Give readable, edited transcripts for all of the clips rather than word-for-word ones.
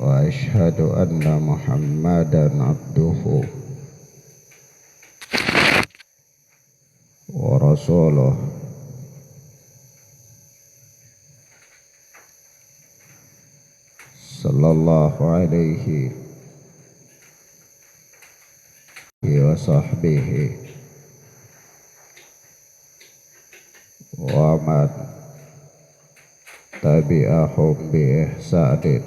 وأشهد أن محمدا عبده ورسوله صلى الله عليه وصحبه ومن tabi'ahum bi ihsanin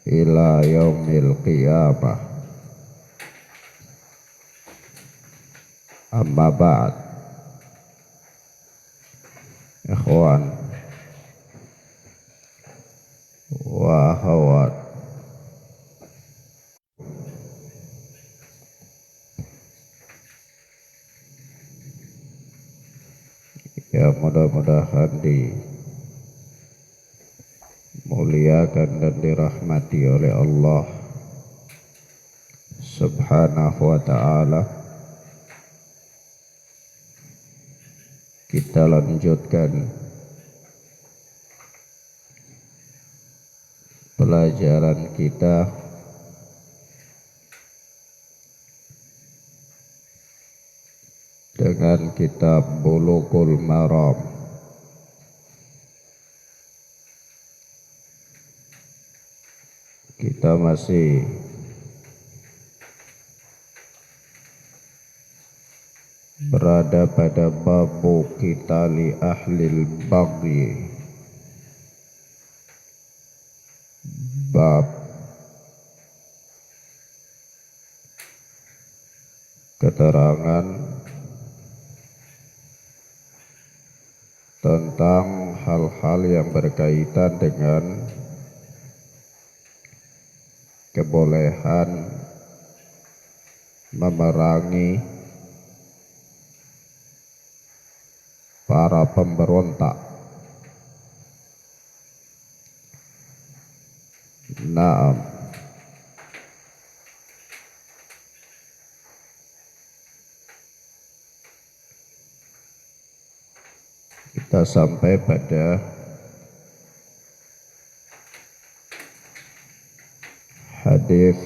ila yaumil qiyamah. Amma ba'd. Ikhwan wa akhawat, ya mudah-mudahan dimuliakan dan dirahmati oleh Allah Subhanahu wa ta'ala. Kita lanjutkan pelajaran kita dengan kitab Bulughul Maram. Kita masih berada pada babu qitali ahlil baghi, bab keterangan tentang hal-hal yang berkaitan dengan kebolehan memerangi para pemberontak. Naam. Kita sampai pada hadis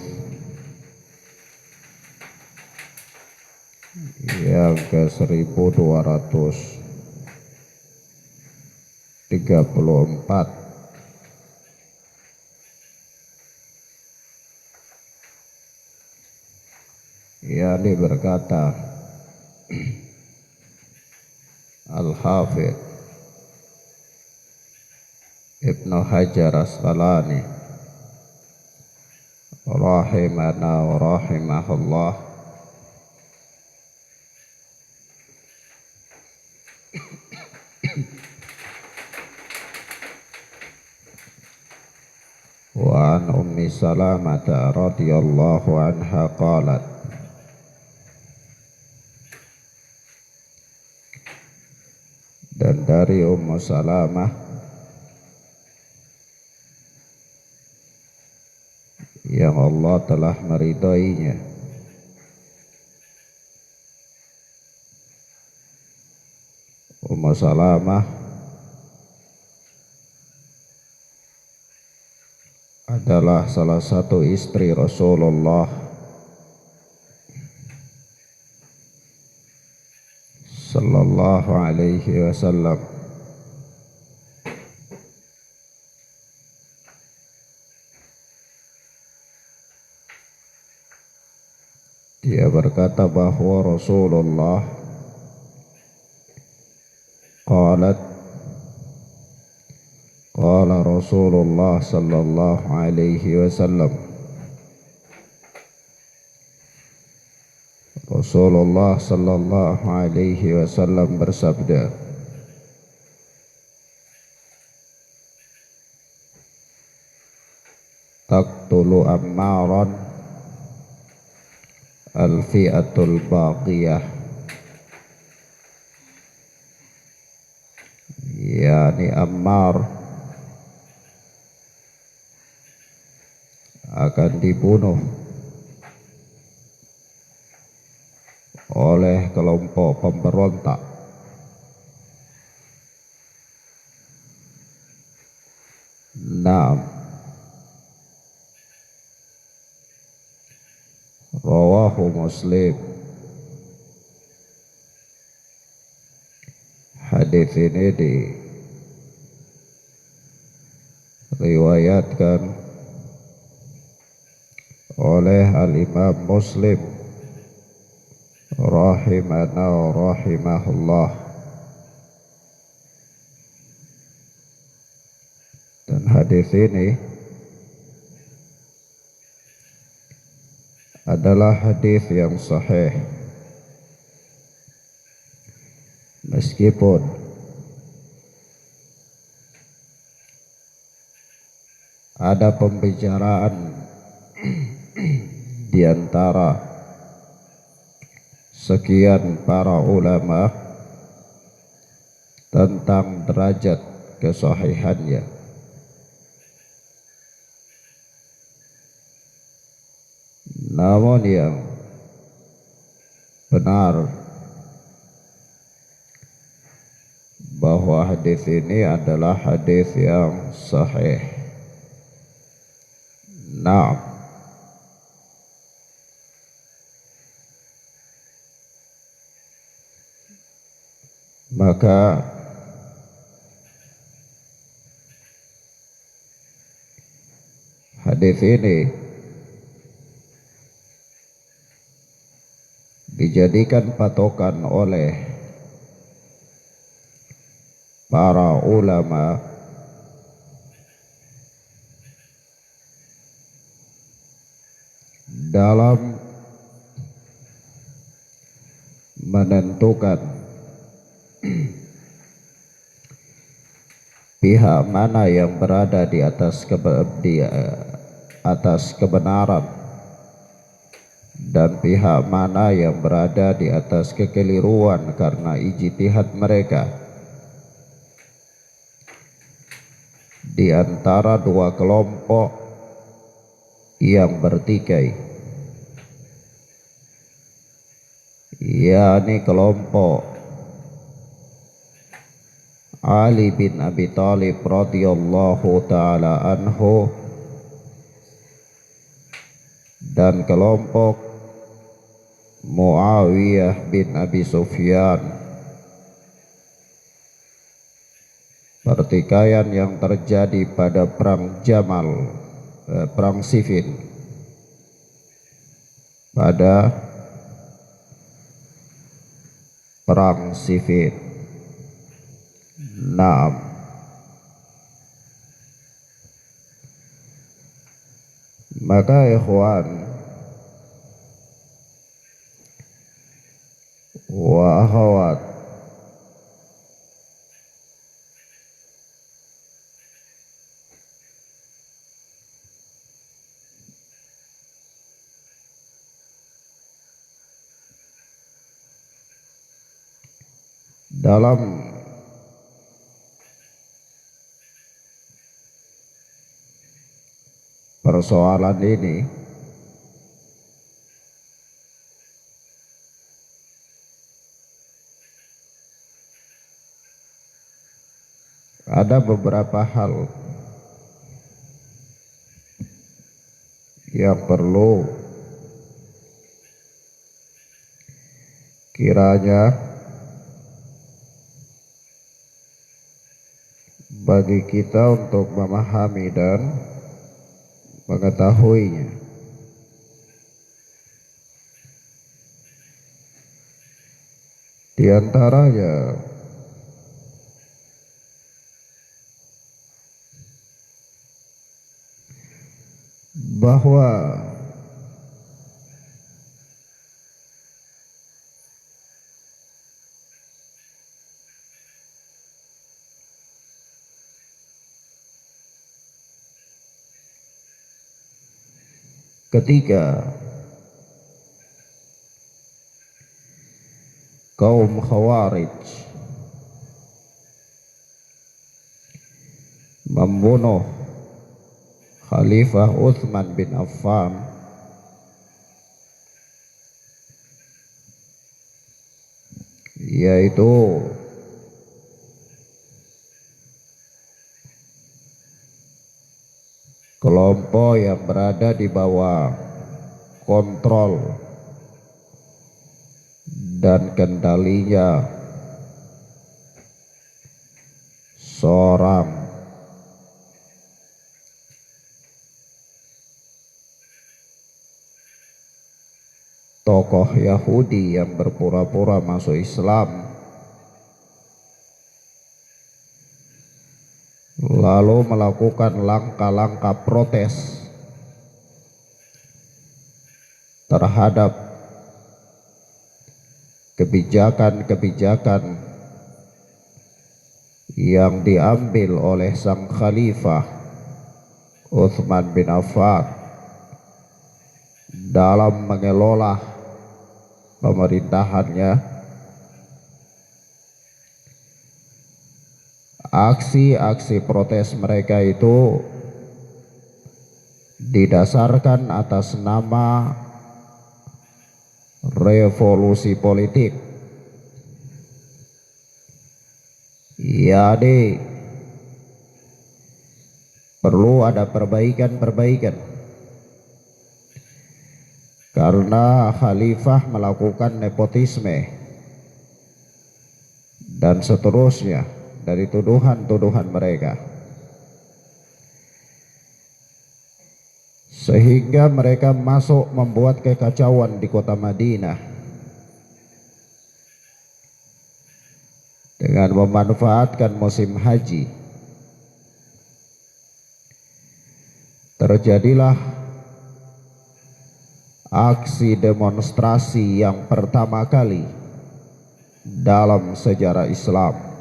yang ke 1234, yakni berkata Al-Hafidh Ibnu Hajar Asqalani rahimana wa rahimahullah, wa an Ummi Salamah radhiyallahu anha qalat, dan dari Ummu Salamah yang Allah telah meridainya, Ummu Salamah adalah salah satu istri Rasulullah sallallahu alaihi wasallam. Dia berkata bahwa Rasulullah qala Rasulullah sallallahu alaihi wasallam, Rasulullah sallallahu alaihi wasallam bersabda, taqtulu Ammaran al-fi'atul baqiyah, yakni Ammar akan dibunuh oleh kelompok pemberontak. Naam, Muslim. Hadis ini diriwayatkan oleh Al-Imam Muslim rahimana wa rahimahullah. Dan hadis ini adalah hadis yang sahih, meskipun ada pembicaraan di antara sekian para ulama tentang derajat kesahihannya. Namun yang benar bahwa hadis ini adalah hadis yang sahih. Naam. Maka hadis ini dijadikan patokan oleh para ulama dalam menentukan pihak mana yang berada di atas kebenaran dan pihak mana yang berada di atas kekeliruan karena ijtihad mereka di antara dua kelompok yang bertikai, yakni kelompok Ali bin Abi Thalib radhiyallahu ta'ala anhu dan kelompok Muawiyah bin Abi Sufyan. Pertikaian yang terjadi pada perang Jamal, perang Siffin, pada perang Siffin. Naam. Maka ikhwan wa akhwat, dalam persoalan ini ada beberapa hal yang perlu kiranya bagi kita untuk memahami dan mengetahuinya. Di antaranya bahwa ketika kaum Khawarij membunuh Khalifah Utsman bin Affan, yaitu kelompok yang berada di bawah kontrol dan kendalinya seorang tokoh Yahudi yang berpura-pura masuk Islam, lalu melakukan langkah-langkah protes terhadap kebijakan-kebijakan yang diambil oleh sang khalifah Utsman bin Affan dalam mengelola pemerintahannya. Aksi-aksi protes mereka itu didasarkan atas nama revolusi politik. Jadi perlu ada perbaikan-perbaikan karena khalifah melakukan nepotisme dan seterusnya dari tuduhan-tuduhan mereka, sehingga mereka masuk membuat kekacauan di kota Madinah dengan memanfaatkan musim haji. Terjadilah aksi demonstrasi yang pertama kali dalam sejarah Islam.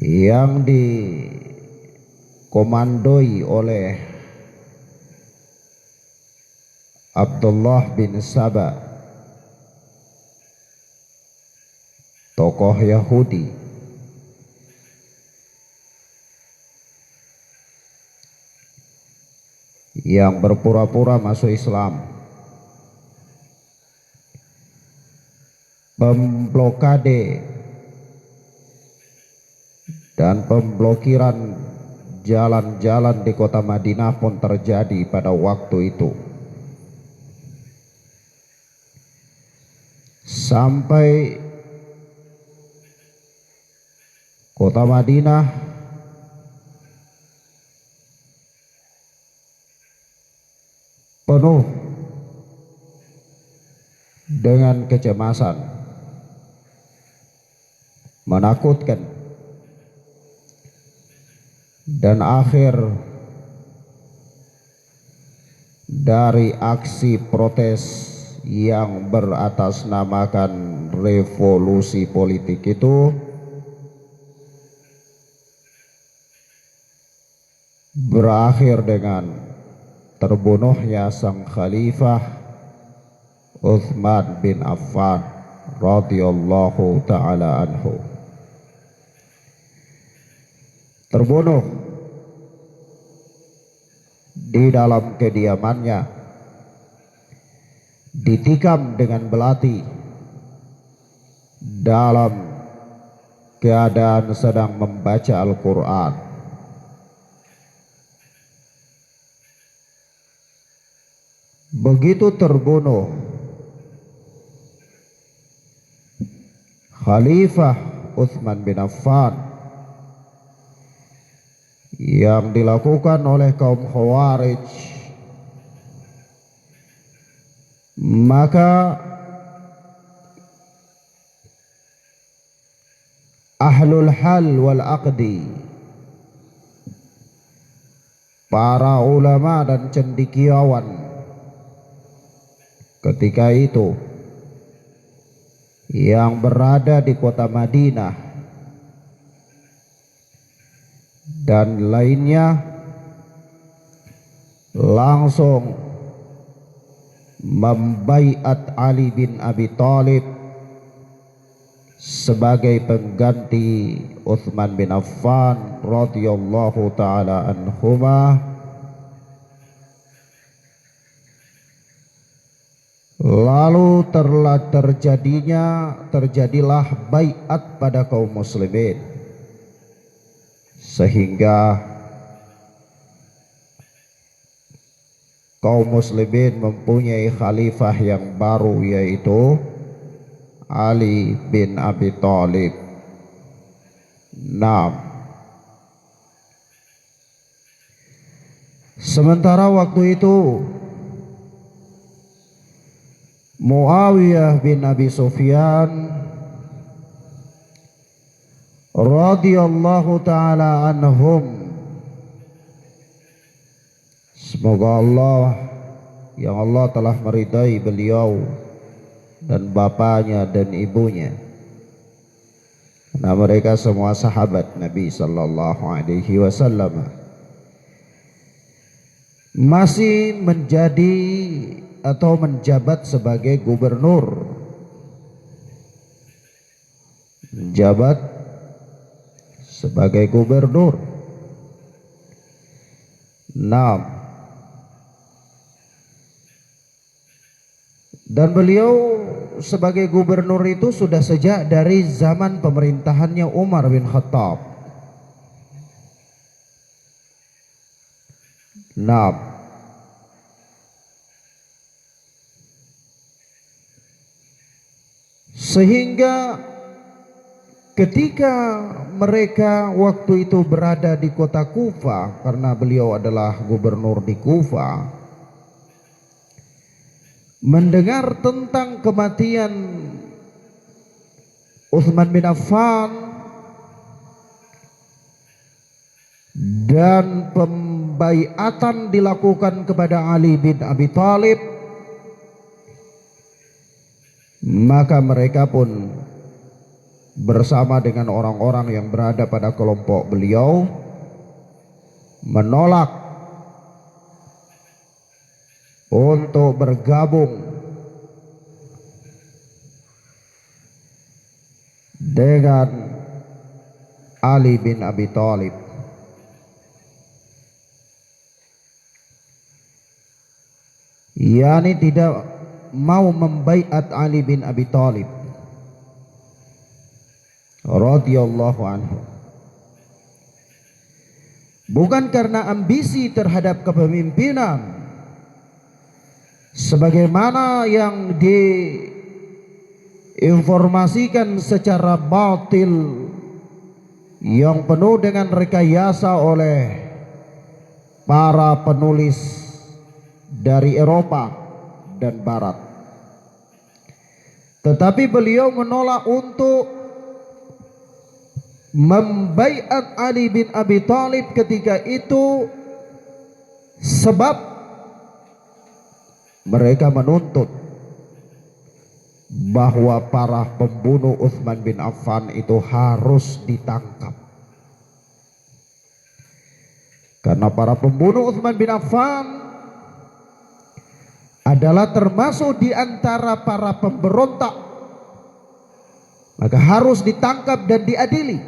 Yang dikomandoi oleh Abdullah bin Saba, tokoh Yahudi yang berpura-pura masuk Islam, pemblokade dan pemblokiran jalan-jalan di kota Madinah pun terjadi pada waktu itu, sampai kota Madinah penuh dengan kecemasan, menakutkan, dan akhir dari aksi protes yang beratasnamakan revolusi politik itu berakhir dengan terbunuhnya sang khalifah Utsman bin Affan radhiyallahu taala anhu. Terbunuh di dalam kediamannya, ditikam dengan belati dalam keadaan sedang membaca Al-Quran. Begitu terbunuh, Khalifah Utsman bin Affan yang dilakukan oleh kaum Khawarij, maka ahlul hal wal aqdi, para ulama dan cendekiawan ketika itu yang berada di kota Madinah dan lainnya langsung membaiat Ali bin Abi Thalib sebagai pengganti Utsman bin Affan radhiyallahu taala anhuma. Lalu terjadilah baiat pada kaum muslimin, sehingga kaum muslimin mempunyai khalifah yang baru, yaitu Ali bin Abi Thalib. Sementara waktu itu Muawiyah bin Abi Sufyan radhiyallahu taala anhum, semoga yang Allah telah meridai beliau dan bapaknya dan ibunya, nah mereka semua sahabat Nabi sallallahu alaihi wasallam, masih menjadi atau menjabat sebagai gubernur, dan beliau sebagai gubernur itu sudah sejak dari zaman pemerintahannya Umar bin Khattab. Sehingga ketika mereka waktu itu berada di kota Kufa, karena beliau adalah gubernur di Kufa, mendengar tentang kematian Utsman bin Affan dan pembaiatan dilakukan kepada Ali bin Abi Thalib, maka mereka pun bersama dengan orang-orang yang berada pada kelompok beliau menolak untuk bergabung dengan Ali bin Abi Thalib. Yani tidak mau membaiat Ali bin Abi Thalib radhiyallahu anhu, bukan karena ambisi terhadap kepemimpinan sebagaimana yang diinformasikan secara batil yang penuh dengan rekayasa oleh para penulis dari Eropa dan Barat, tetapi beliau menolak untuk membaiat Ali bin Abi Thalib ketika itu sebab mereka menuntut bahwa para pembunuh Utsman bin Affan itu harus ditangkap, karena para pembunuh Utsman bin Affan adalah termasuk di antara para pemberontak, maka harus ditangkap dan diadili.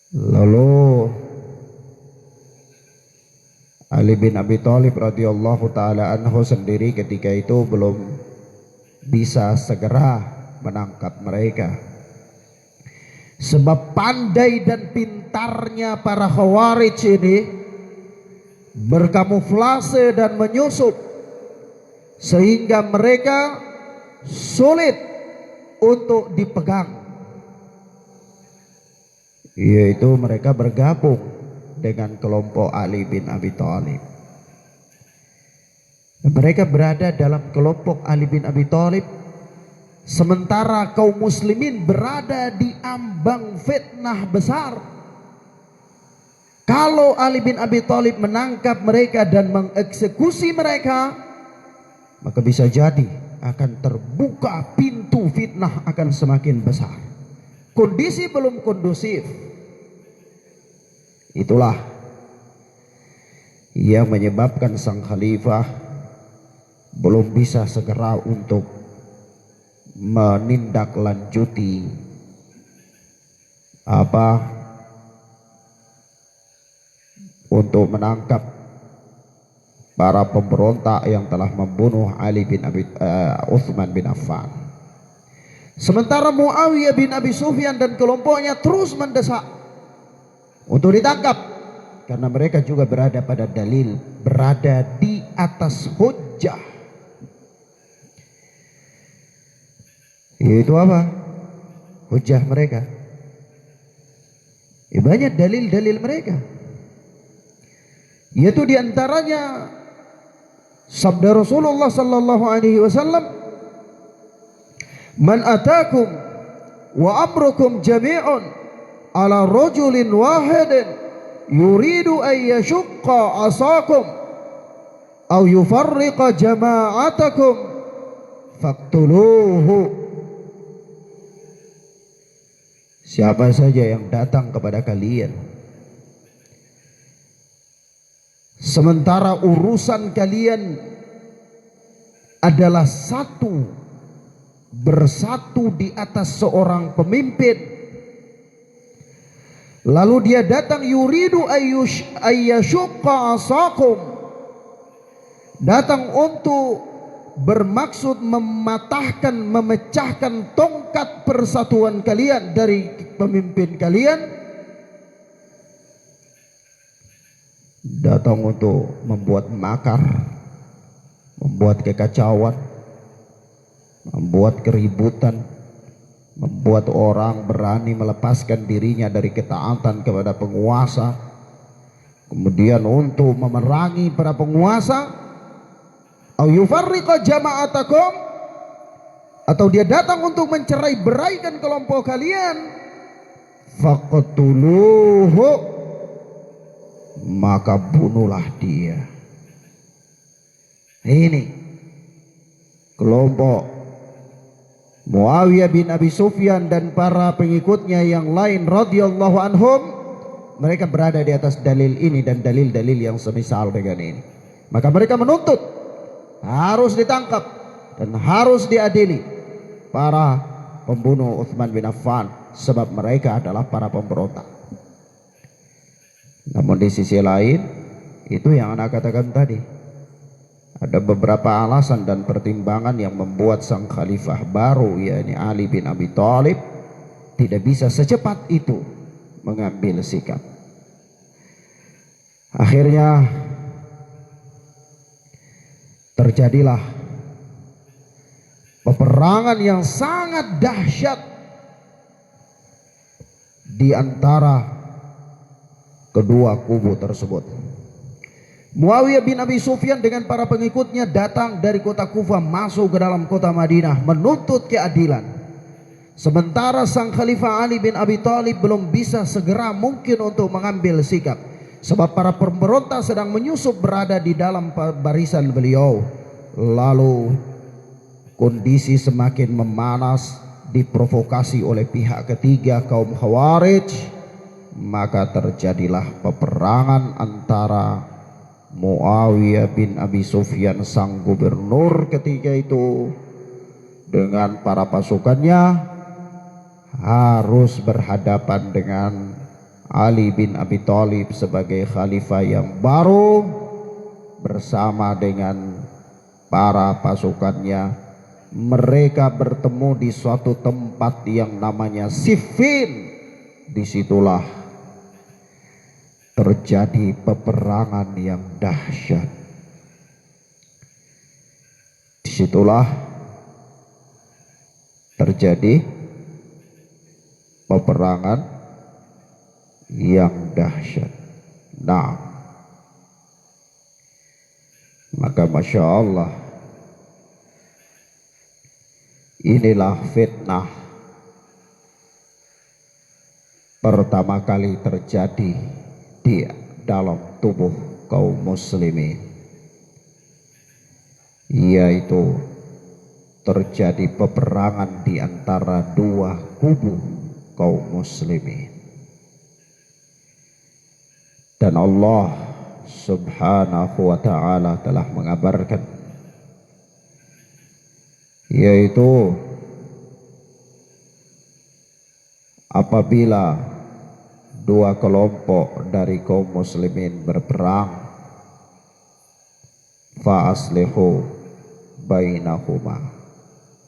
Lalu Ali bin Abi Thalib radhiyallahu taala anhu sendiri ketika itu belum bisa segera menangkap mereka, sebab pandai dan pintarnya para Khawarij ini berkamuflase dan menyusup sehingga mereka sulit untuk dipegang, yaitu mereka bergabung dengan kelompok Ali bin Abi Thalib. Mereka berada dalam kelompok Ali bin Abi Thalib, sementara kaum muslimin berada di ambang fitnah besar. Kalau Ali bin Abi Thalib menangkap mereka dan mengeksekusi mereka, maka bisa jadi akan terbuka pintu fitnah akan semakin besar. Kondisi belum kondusif. Itulah yang menyebabkan sang khalifah belum bisa segera untuk menindaklanjuti untuk menangkap para pemberontak yang telah membunuh Utsman bin Affan. Sementara Muawiyah bin Abi Sufyan dan kelompoknya terus mendesak untuk ditangkap karena mereka juga berada pada dalil, berada di atas hujjah. Itu apa? Hujjah mereka. Banyak dalil-dalil mereka. Yaitu diantaranya sabda Rasulullah sallallahu alaihi wasallam, "Man atakum wa amrukum jami'un ala rajulin wahidin yuridu an yashqa asakum aw yufarriqa jama'atakum faqtuluhu." Siapa saja yang datang kepada kalian sementara urusan kalian adalah bersatu di atas seorang pemimpin, lalu dia datang yuridu ayyashqa asakum, datang untuk bermaksud mematahkan, memecahkan tongkat persatuan kalian dari pemimpin kalian, datang untuk membuat makar, membuat kekacauan, membuat keributan, membuat orang berani melepaskan dirinya dari ketaatan kepada penguasa, kemudian untuk memerangi para penguasa, au yufarriqa jama'atakum, atau dia datang untuk mencerai-beraikan kelompok kalian, faqtuluhu, maka bunuhlah dia. Ini kelompok Muawiyah bin Abi Sufyan dan para pengikutnya yang lain radhiyallahu anhum, mereka berada di atas dalil ini dan dalil-dalil yang semisal dengan ini. Maka mereka menuntut harus ditangkap dan harus diadili para pembunuh Utsman bin Affan, sebab mereka adalah para pemberontak. Namun di sisi lain, itu yang anak katakan tadi, ada beberapa alasan dan pertimbangan yang membuat sang khalifah baru, yakni Ali bin Abi Thalib, tidak bisa secepat itu mengambil sikap. Akhirnya terjadilah peperangan yang sangat dahsyat di antara kedua kubu tersebut. Muawiyah bin Abi Sufyan dengan para pengikutnya datang dari kota Kufah masuk ke dalam kota Madinah menuntut keadilan. Sementara sang Khalifah Ali bin Abi Thalib belum bisa segera mungkin untuk mengambil sikap, sebab para pemberontak sedang menyusup berada di dalam barisan beliau. Lalu kondisi semakin memanas, diprovokasi oleh pihak ketiga kaum Khawarij, maka terjadilah peperangan antara Muawiyah bin Abi Sufyan sang gubernur ketika itu dengan para pasukannya, harus berhadapan dengan Ali bin Abi Thalib sebagai khalifah yang baru bersama dengan para pasukannya. Mereka bertemu di suatu tempat yang namanya Siffin. Disitulah terjadi peperangan yang dahsyat. Disitulah terjadi peperangan yang dahsyat. Nah, maka Masya Allah, inilah fitnah pertama kali terjadi di dalam tubuh kaum muslimin, yaitu terjadi peperangan di antara dua kubu kaum muslimin. Dan Allah subhanahu wa ta'ala telah mengabarkan, yaitu apabila dua kelompok dari kaum muslimin berperang, fa aslihu bainahuma,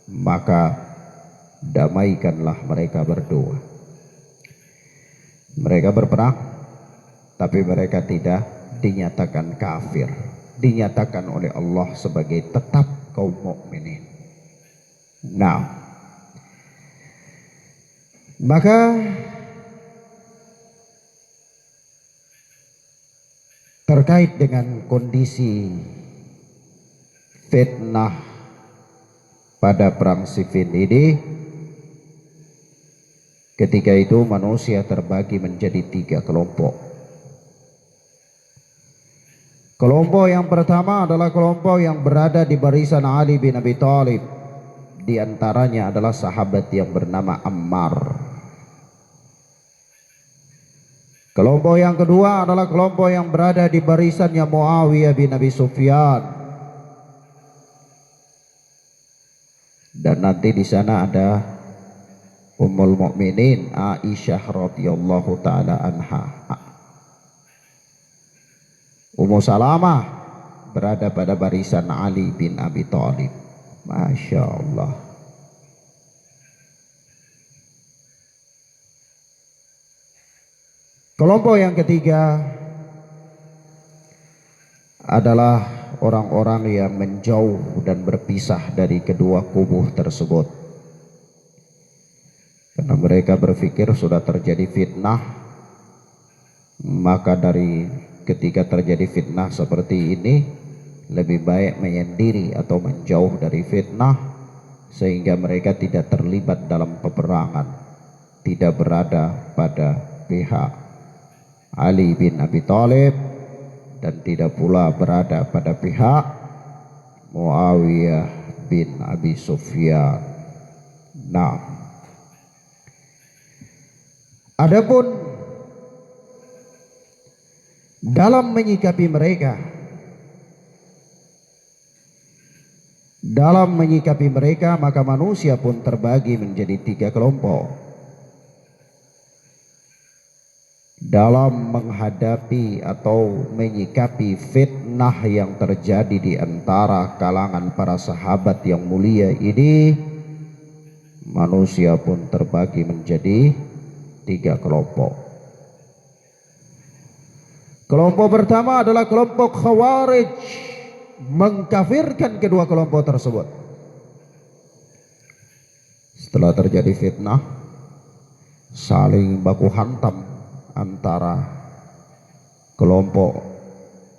maka damaikanlah mereka berdua. Mereka berperang, tapi mereka tidak dinyatakan kafir, dinyatakan oleh Allah sebagai tetap kaum mukminin. Nah, maka terkait dengan kondisi fitnah pada perang Siffin ini, ketika itu manusia terbagi menjadi 3 kelompok. Kelompok yang pertama adalah kelompok yang berada di barisan Ali bin Abi Thalib. Di antaranya adalah sahabat yang bernama Ammar. Kelompok yang kedua adalah kelompok yang berada di barisannya Muawiyah bin Abi Sufyan. Dan nanti di sana ada Ummul Mukminin Aisyah radhiyallahu taala anha. Ummu Salamah berada pada barisan Ali bin Abi Thalib. Masya Allah. Kelompok yang ketiga adalah orang-orang yang menjauh dan berpisah dari kedua kubu tersebut, karena mereka berpikir sudah terjadi fitnah, maka dari ketika terjadi fitnah seperti ini lebih baik menyendiri atau menjauh dari fitnah, sehingga mereka tidak terlibat dalam peperangan, tidak berada pada pihak Ali bin Abi Thalib dan tidak pula berada pada pihak Muawiyah bin Abi Sufyan. Nah, adapun dalam menyikapi mereka, maka manusia pun terbagi menjadi 3 kelompok. Dalam menghadapi atau menyikapi fitnah yang terjadi di antara kalangan para sahabat yang mulia ini, manusia pun terbagi menjadi 3 kelompok. Kelompok pertama adalah kelompok Khawarij, mengkafirkan kedua kelompok tersebut. Setelah terjadi fitnah, saling baku hantam antara kelompok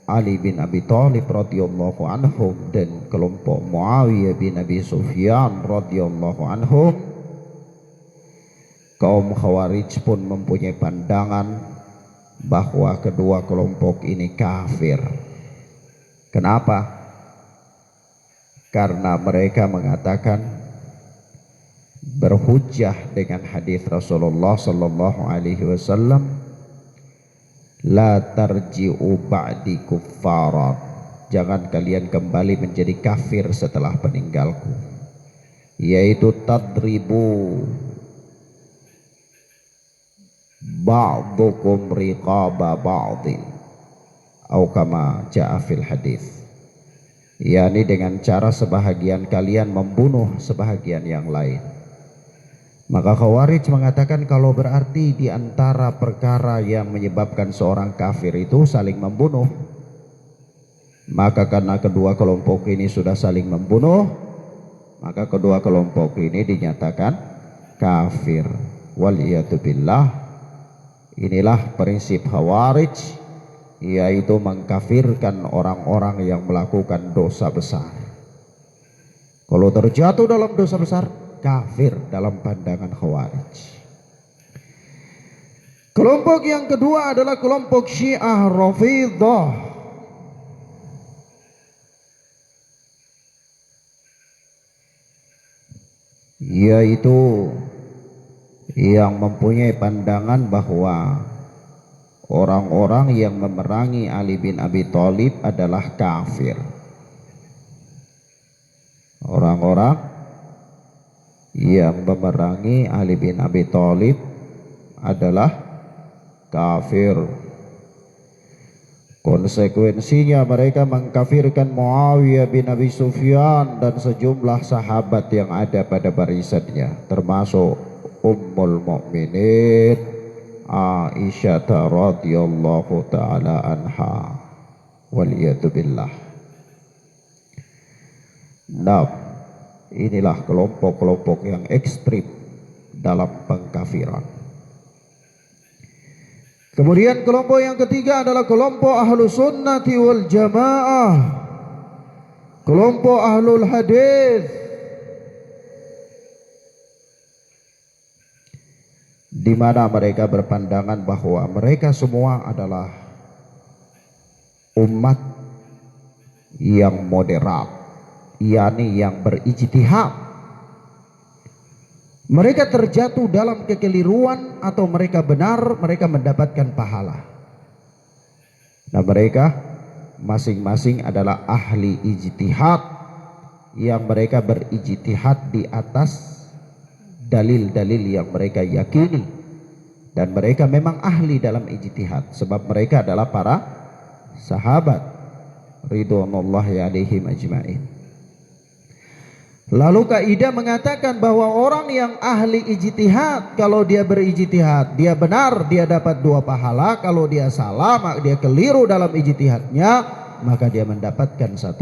Ali bin Abi Thalib radhiyallahu anhum dan kelompok Muawiyah bin Abi Sufyan radhiyallahu anhum. Kaum Khawarij pun mempunyai pandangan bahwa kedua kelompok ini kafir. Kenapa? Karena mereka mengatakan, berhujjah dengan hadis Rasulullah sallallahu alaihi wasallam, la tarji'u ba'di kuffaran, jangan kalian kembali menjadi kafir setelah peninggalku, yaitu tadribu ba'dukum riqaba ba'din atau kama ja'a fil hadis, yakni dengan cara sebahagian kalian membunuh sebahagian yang lain. Maka Khawarij mengatakan kalau berarti di antara perkara yang menyebabkan seorang kafir itu saling membunuh, maka karena kedua kelompok ini sudah saling membunuh, maka kedua kelompok ini dinyatakan kafir. Waliyadu billah. Inilah prinsip Khawarij, yaitu mengkafirkan orang-orang yang melakukan dosa besar. Kalau terjatuh dalam dosa besar, kafir dalam pandangan Khawarij. Kelompok yang kedua adalah kelompok Syiah Rafidhah. Yaitu yang mempunyai pandangan bahwa orang-orang yang memerangi Ali bin Abi Thalib adalah kafir. Orang-orang yang memerangi Ali bin Abi Thalib adalah kafir. Konsekuensinya mereka mengkafirkan Muawiyah bin Abi Sufyan dan sejumlah sahabat yang ada pada barisannya, termasuk Ummul Mukminin Aisyah radhiyallahu taala anha, waliyadu billah. Nah, inilah kelompok-kelompok yang ekstrim dalam pengkafiran. Kemudian kelompok yang ketiga adalah kelompok ahlu sunnati wal jamaah, kelompok ahlul hadis, di mana mereka berpandangan bahwa mereka semua adalah umat yang moderat, yakni yang berijtihad. Mereka terjatuh dalam kekeliruan atau mereka benar, mereka mendapatkan pahala. Nah, mereka masing-masing adalah ahli ijtihad yang mereka berijtihad di atas dalil-dalil yang mereka yakini, dan mereka memang ahli dalam ijtihad sebab mereka adalah para sahabat ridwanullahi alaihim ajmain. Lalu kaidah mengatakan bahwa orang yang ahli ijtihad, kalau dia berijtihad, dia benar, dia dapat 2 pahala. Kalau dia salah, dia keliru dalam ijtihadnya, maka dia mendapatkan 1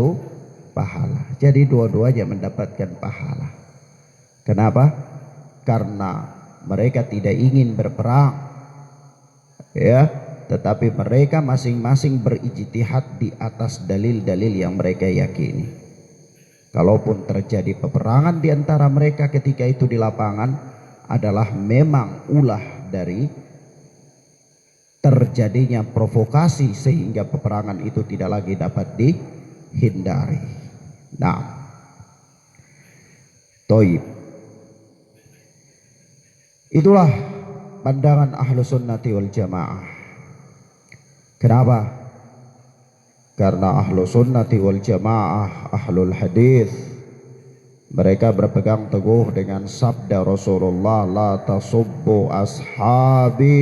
pahala. Jadi dua-duanya mendapatkan pahala. Kenapa? Karena mereka tidak ingin berperang, ya, tetapi mereka masing-masing berijtihad di atas dalil-dalil yang mereka yakini. Kalaupun terjadi peperangan di antara mereka ketika itu di lapangan, adalah memang ulah dari terjadinya provokasi sehingga peperangan itu tidak lagi dapat dihindari. Nah, toib. Itulah pandangan ahlu sunnati wal jamaah. Kenapa? Karena ahlu sunnati wal jamaah, ahlul hadis, mereka berpegang teguh dengan sabda Rasulullah, la tasubbu ashabi,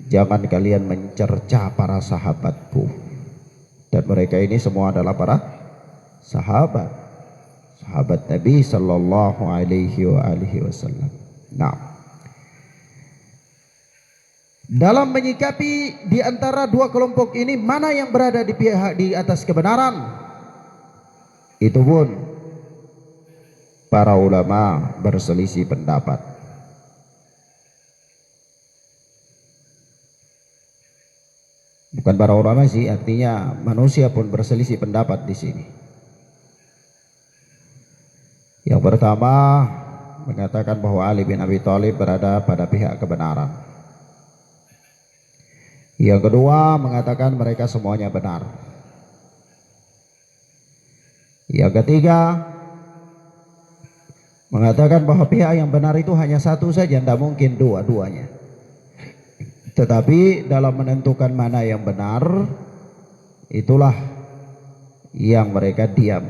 jangan kalian mencerca para sahabatku. Dan mereka ini semua adalah para sahabat Nabi sallallahu alaihi wasallam. Nah, dalam menyikapi di antara 2 kelompok ini, mana yang berada di pihak di atas kebenaran, itu pun para ulama berselisih pendapat. Bukan para ulama sih, artinya manusia pun berselisih pendapat di sini. Yang pertama mengatakan bahwa Ali bin Abi Thalib berada pada pihak kebenaran. Yang kedua mengatakan mereka semuanya benar. Yang ketiga mengatakan bahwa pihak yang benar itu hanya satu saja, tidak mungkin dua-duanya. Tetapi dalam menentukan mana yang benar, itulah yang mereka diam.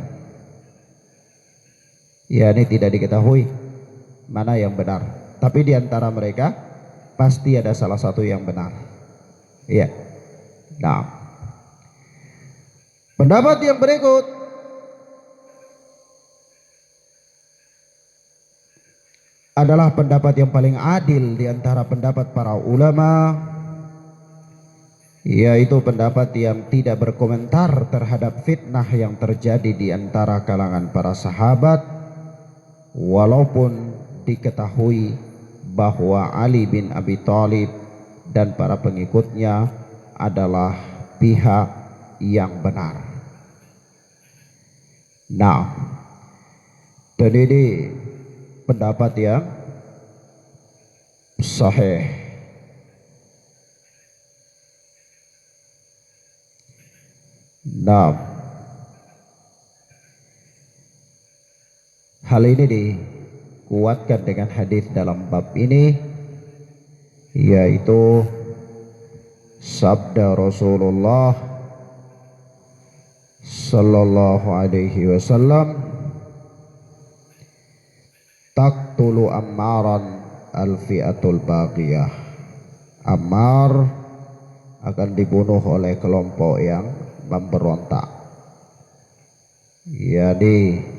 Ya, ini tidak diketahui mana yang benar. Tapi di antara mereka pasti ada salah satu yang benar. Iya. Nah, pendapat yang berikut adalah pendapat yang paling adil di antara pendapat para ulama, yaitu pendapat yang tidak berkomentar terhadap fitnah yang terjadi di antara kalangan para sahabat, walaupun diketahui bahwa Ali bin Abi Thalib dan para pengikutnya adalah pihak yang benar. Nah, dan ini pendapat yang sahih. Nah, hal ini dikuatkan dengan hadis dalam bab ini, yaitu sabda Rasulullah sallallahu alaihi wasallam, taqtulu Ammaran al-fi'atul baqiyah. Ammar akan dibunuh oleh kelompok yang memberontak. Jadi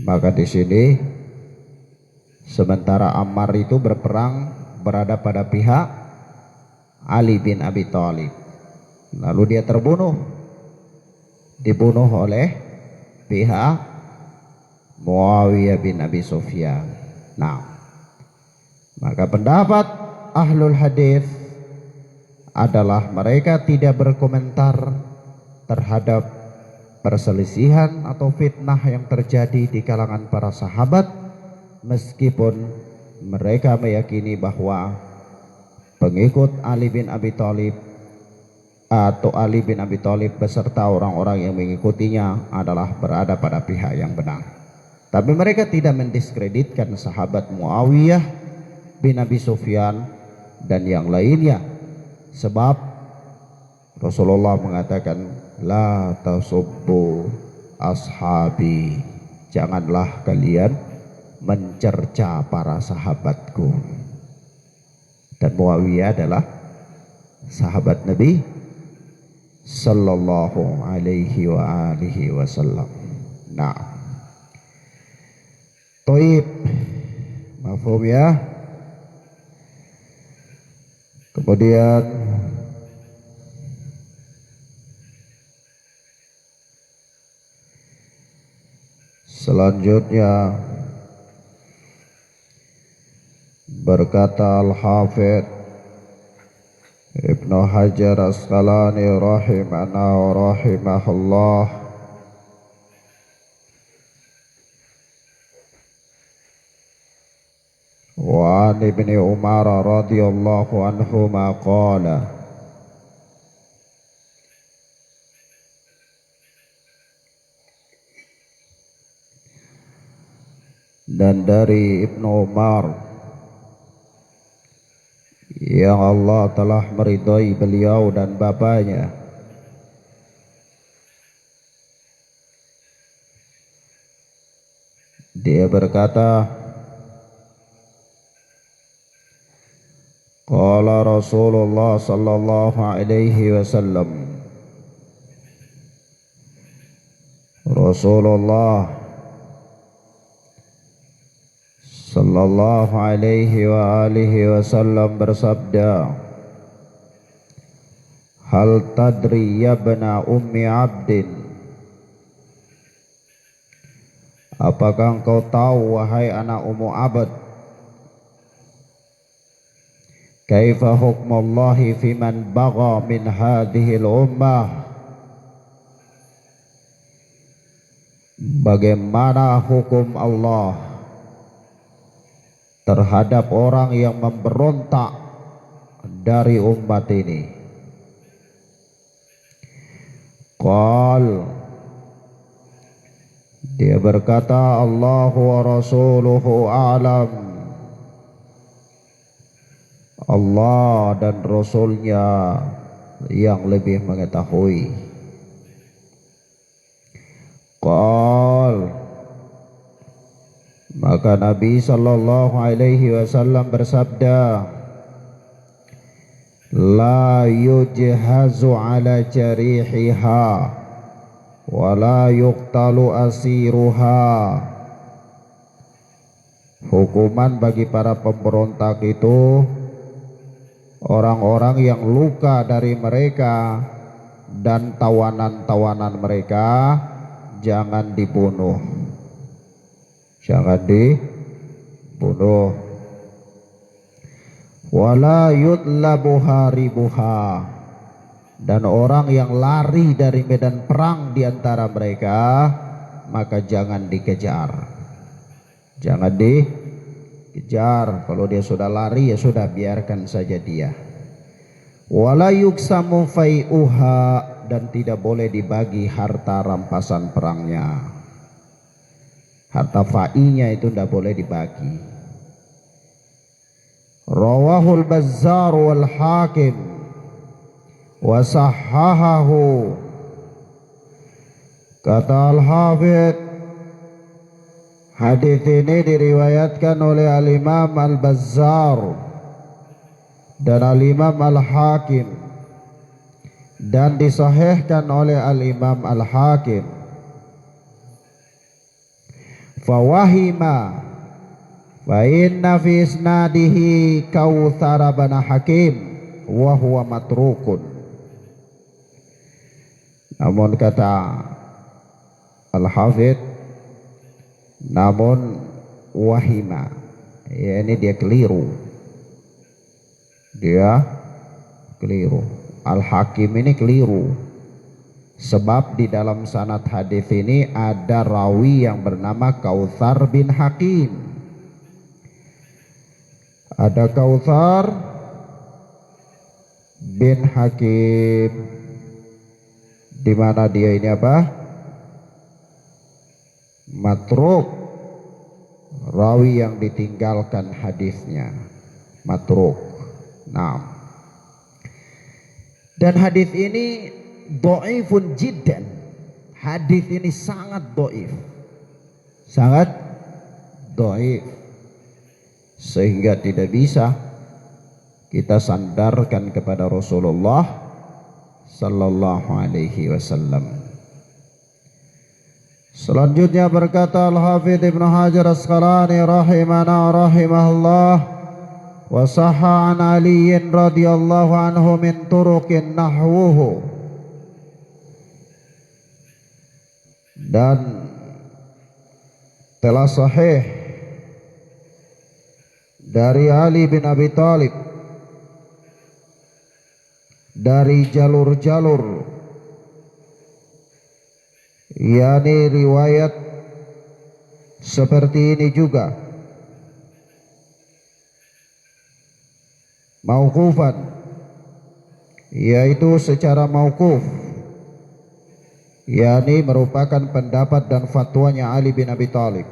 maka di sini Sementara Ammar itu berperang berada pada pihak Ali bin Abi Thalib. Lalu dia dibunuh oleh pihak Muawiyah bin Abi Sufyan. Nah, maka pendapat ahlul hadis adalah mereka tidak berkomentar terhadap perselisihan atau fitnah yang terjadi di kalangan para sahabat, meskipun mereka meyakini bahwa pengikut Ali bin Abi Thalib atau Ali bin Abi Thalib beserta orang-orang yang mengikutinya adalah berada pada pihak yang benar. Tapi mereka tidak mendiskreditkan sahabat Muawiyah bin Abi Sufyan dan yang lainnya, sebab Rasulullah mengatakan, la tasubbu ashabi, janganlah kalian mencerca para sahabatku. Dan Muawiyah adalah sahabat Nabi sallallahu alaihi wa alihi wasallam. Nah, Toib, mafhum ya. Kemudian selanjutnya berkata Al-Hafidh Ibnu Hajar Asqalani rahimana wa rahimahullah, wa an Ibni Umar radhiyallahu anhuma qala, dan dari Ibnu Umar yang Allah telah meridhai beliau dan bapaknya, dia berkata, qala Rasulullah sallallahu alaihi wasallam, Rasulullah sallallahu alaihi wa alihi wasallam bersabda, hal tadri ya bna ummi abdin, apakah engkau tahu wahai anak ummu abd, kaifa hukmullahi fi man bagha min hadhihi al-ummah, bagaimana hukum Allah terhadap orang yang memberontak dari umat ini. Qal, dia berkata, Allahu wa rasuluhu a'lam, Allah dan Rasulnya yang lebih mengetahui. Qal, maka Nabi sallallahu alaihi wasallam bersabda, la yujhazu ala jarihiha wa la yuqtalu asiruha, hukuman bagi para pemberontak itu orang-orang yang luka dari mereka dan tawanan-tawanan mereka jangan dibunuh, jangan dibunuh. Wala yutlabu haribuha, dan orang yang lari dari medan perang di antara mereka maka jangan dikejar, jangan dikejar. Kalau dia sudah lari ya sudah, biarkan saja dia. Wala yuksamu fai'uha, dan tidak boleh dibagi harta rampasan perangnya. Harta fa'inya itu tidak boleh dibagi. Rawahul Bazzar wal Hakim wa sahhahahu. Kata Al-Hafidh, hadis ini diriwayatkan oleh Al-Imam Al-Bazzar dan Al-Imam Al-Hakim, dan disahihkan oleh Al-Imam Al-Hakim. Fawahima Wa inna fi isnadihi Kautsar bin Hakim wa huwa matrukun. Namun kata Al-Hafidz, namun wahima, ya ini dia keliru. Al-Hakim ini keliru. Sebab di dalam sanad hadis ini ada rawi yang bernama Kautsar bin Hakim. Ada Kautsar bin Hakim, di mana dia ini apa? Matruk, rawi yang ditinggalkan hadisnya, matruk. Nah, dan hadis ini dhaifun jiddan. Hadis ini sangat dhaif. Sangat dhaif. Sehingga tidak bisa kita sandarkan kepada Rasulullah sallallahu alaihi wasallam. Selanjutnya berkata Al-Hafidz Ibnu Hajar Asqalani rahimahullah, wa sahha an Ali radhiyallahu anhu min turuqin nahwuhu, dan telah sahih dari Ali bin Abi Thalib dari jalur-jalur, yakni riwayat seperti ini juga, mauqufan, yaitu secara mauquf, yakni merupakan pendapat dan fatwanya Ali bin Abi Thalib.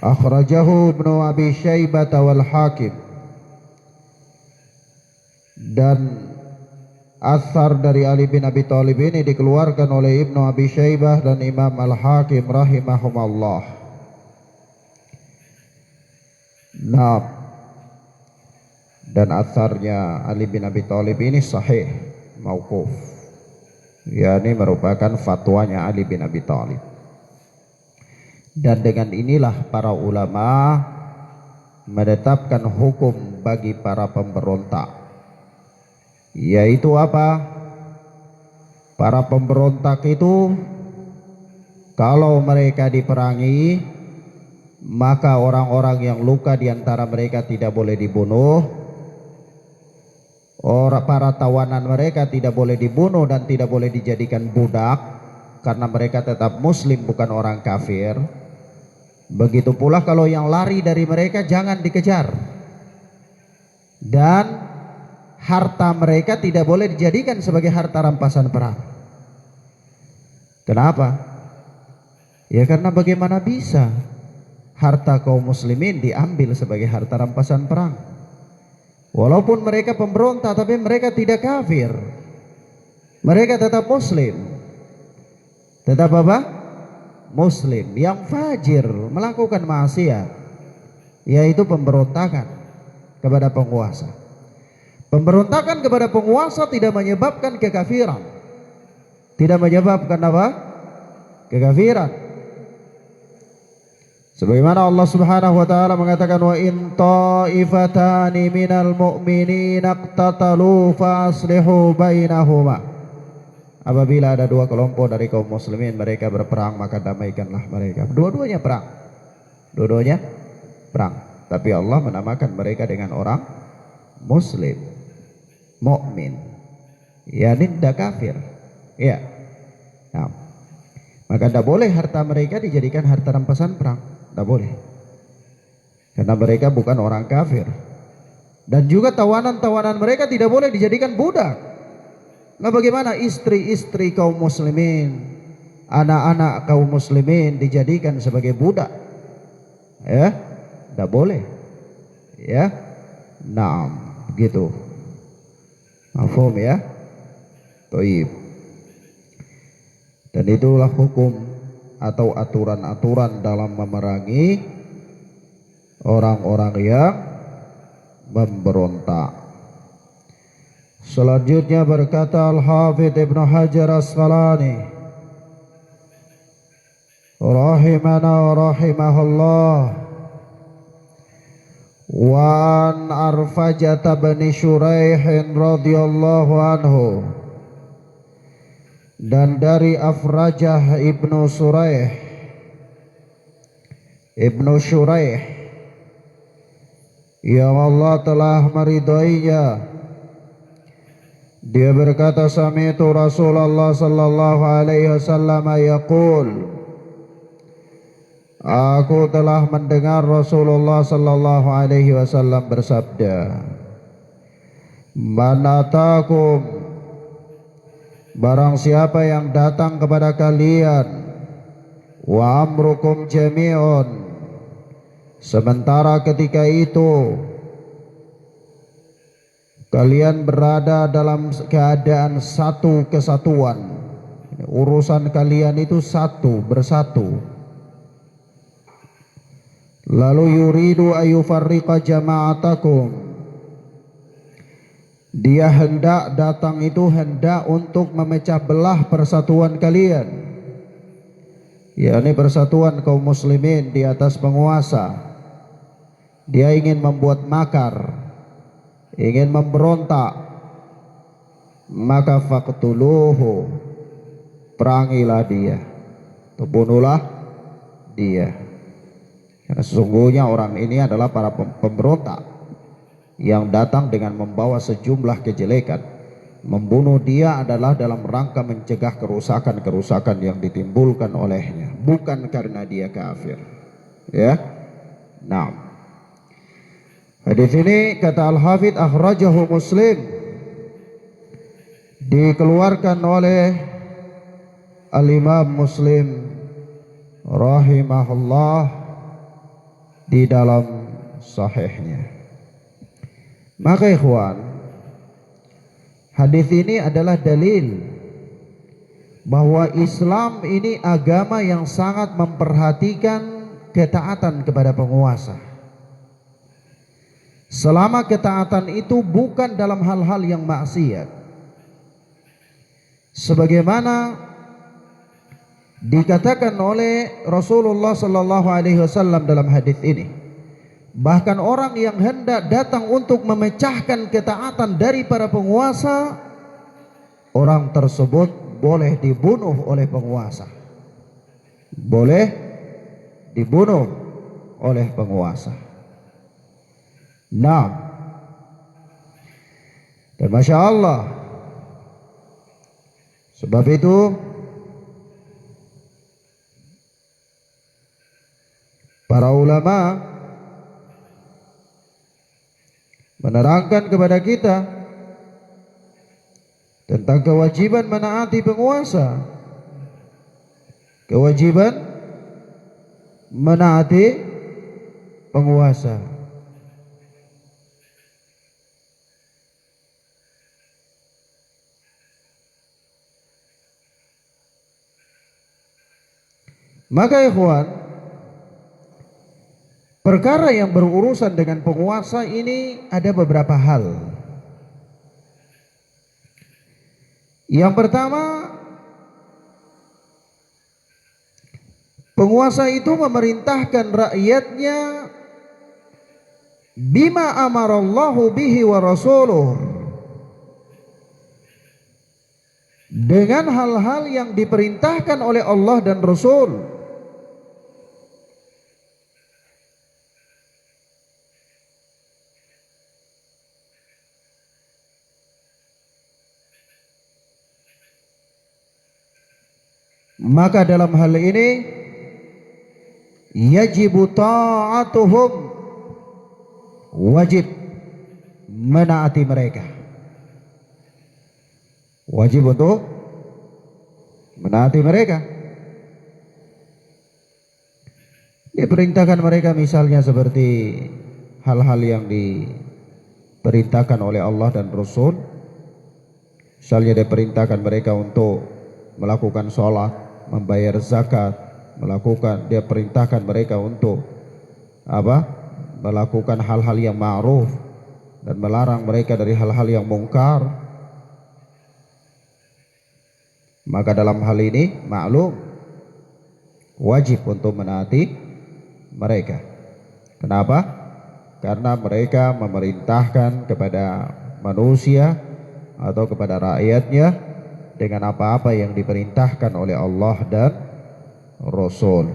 Akhrajahu Ibnu Abi Syaibah wal Hakim, dan asar dari Ali bin Abi Thalib ini dikeluarkan oleh Ibnu Abi Syaibah dan Imam Al-Hakim rahimahumallah. Nah, dan asarnya Ali bin Abi Thalib ini sahih mauquf, yakni merupakan fatwanya Ali bin Abi Thalib. Dan dengan inilah para ulama menetapkan hukum bagi para pemberontak, yaitu apa? Para pemberontak itu kalau mereka diperangi, maka orang-orang yang luka di antara mereka tidak boleh dibunuh. Para tawanan mereka tidak boleh dibunuh dan tidak boleh dijadikan budak, karena mereka tetap muslim, bukan orang kafir. Begitu pula kalau yang lari dari mereka jangan dikejar, dan harta mereka tidak boleh dijadikan sebagai harta rampasan perang. Kenapa? Ya karena bagaimana bisa harta kaum muslimin diambil sebagai harta rampasan perang? Walaupun mereka pemberontak, tapi mereka tidak kafir. Mereka tetap muslim. Tetap apa? Muslim yang fajir, melakukan maksiat, yaitu pemberontakan kepada penguasa. Pemberontakan kepada penguasa tidak menyebabkan kekafiran. Tidak menyebabkan apa? Kekafiran. Sebagaimana Allah Subhanahu wa taala mengatakan, wa in ta'ifatani minal mu'minina iqtatalu fa aslihu bainahuma. Apabila ada dua kelompok dari kaum muslimin mereka berperang, maka damaikanlah mereka. Dua-duanya perang. Dua-duanya perang. Tapi Allah menamakan mereka dengan orang muslim, mukmin. Ya, tidak kafir. Ya. Nah, maka tidak boleh harta mereka dijadikan harta rampasan perang. Tidak boleh. Karena mereka bukan orang kafir. Dan juga tawanan-tawanan mereka tidak boleh dijadikan budak. Nah, bagaimana istri-istri kaum muslimin, anak-anak kaum muslimin dijadikan sebagai budak? Ya, tidak boleh. Ya, nah, begitu. Mafhum ya? Taib. Dan itulah hukum atau aturan-aturan dalam memerangi orang-orang yang memberontak. Selanjutnya berkata Al-Hafidz Ibnu Hajar Asqalani rahimana wa rahimahullah, Wan Arfajah bin Syuraih radhiyallahu anhu, dan dari Afrajah ibnu Syuraih yang Allah telah meridainya, dia berkata, sami'tu Rasulullah sallallahu alaihi wasallam yaqul, aku telah mendengar Rasulullah sallallahu alaihi wasallam bersabda, man atakum, barang siapa yang datang kepada kalian, wa amrukum jami'un, sementara ketika itu kalian berada dalam keadaan satu kesatuan, urusan kalian itu bersatu. Lalu yuridu ayufarriqa jama'atakum, dia hendak untuk memecah belah persatuan kalian, yakni persatuan kaum muslimin di atas penguasa. Dia ingin membuat makar, ingin memberontak, maka faqtuluhu, perangilah dia, bunuhlah dia. Karena sesungguhnya orang ini adalah para pemberontak yang datang dengan membawa sejumlah kejelekan. Membunuh dia adalah dalam rangka mencegah kerusakan-kerusakan yang ditimbulkan olehnya, bukan karena dia kafir. Ya. Nah, hadis ini kata Al-Hafidz akhrajahu Muslim, dikeluarkan oleh Al-Imam Muslim rahimahullah di dalam sahihnya. Maka ikhwan, hadis ini adalah dalil bahwa Islam ini agama yang sangat memperhatikan ketaatan kepada penguasa. Selama ketaatan itu bukan dalam hal-hal yang maksiat, sebagaimana dikatakan oleh Rasulullah sallallahu alaihi wasallam dalam hadis ini. Bahkan orang yang hendak datang untuk memecahkan ketaatan dari para penguasa, orang tersebut boleh dibunuh oleh penguasa. Boleh dibunuh oleh penguasa. Nah, dan Masya Allah, sebab itu para ulama menerangkan kepada kita tentang kewajiban menaati penguasa, kewajiban menaati penguasa. Maka ikhwan, perkara yang berurusan dengan penguasa ini ada beberapa hal. Yang pertama, penguasa itu memerintahkan rakyatnya bima amarallahu bihi wa rasuluh, dengan hal-hal yang diperintahkan oleh Allah dan Rasul. Maka dalam hal ini yajibu ta'atuhum, wajib menaati mereka, wajib untuk menaati mereka. Diperintahkan mereka misalnya seperti hal-hal yang diperintahkan oleh Allah dan Rasul. Misalnya diperintahkan mereka untuk melakukan sholat, membayar zakat, dia perintahkan mereka untuk melakukan hal-hal yang ma'ruf dan melarang mereka dari hal-hal yang mungkar. Maka dalam hal ini maklum wajib untuk menaati mereka. Kenapa? karena mereka memerintahkan kepada manusia atau kepada rakyatnya dengan apa-apa yang diperintahkan oleh Allah dan Rasul.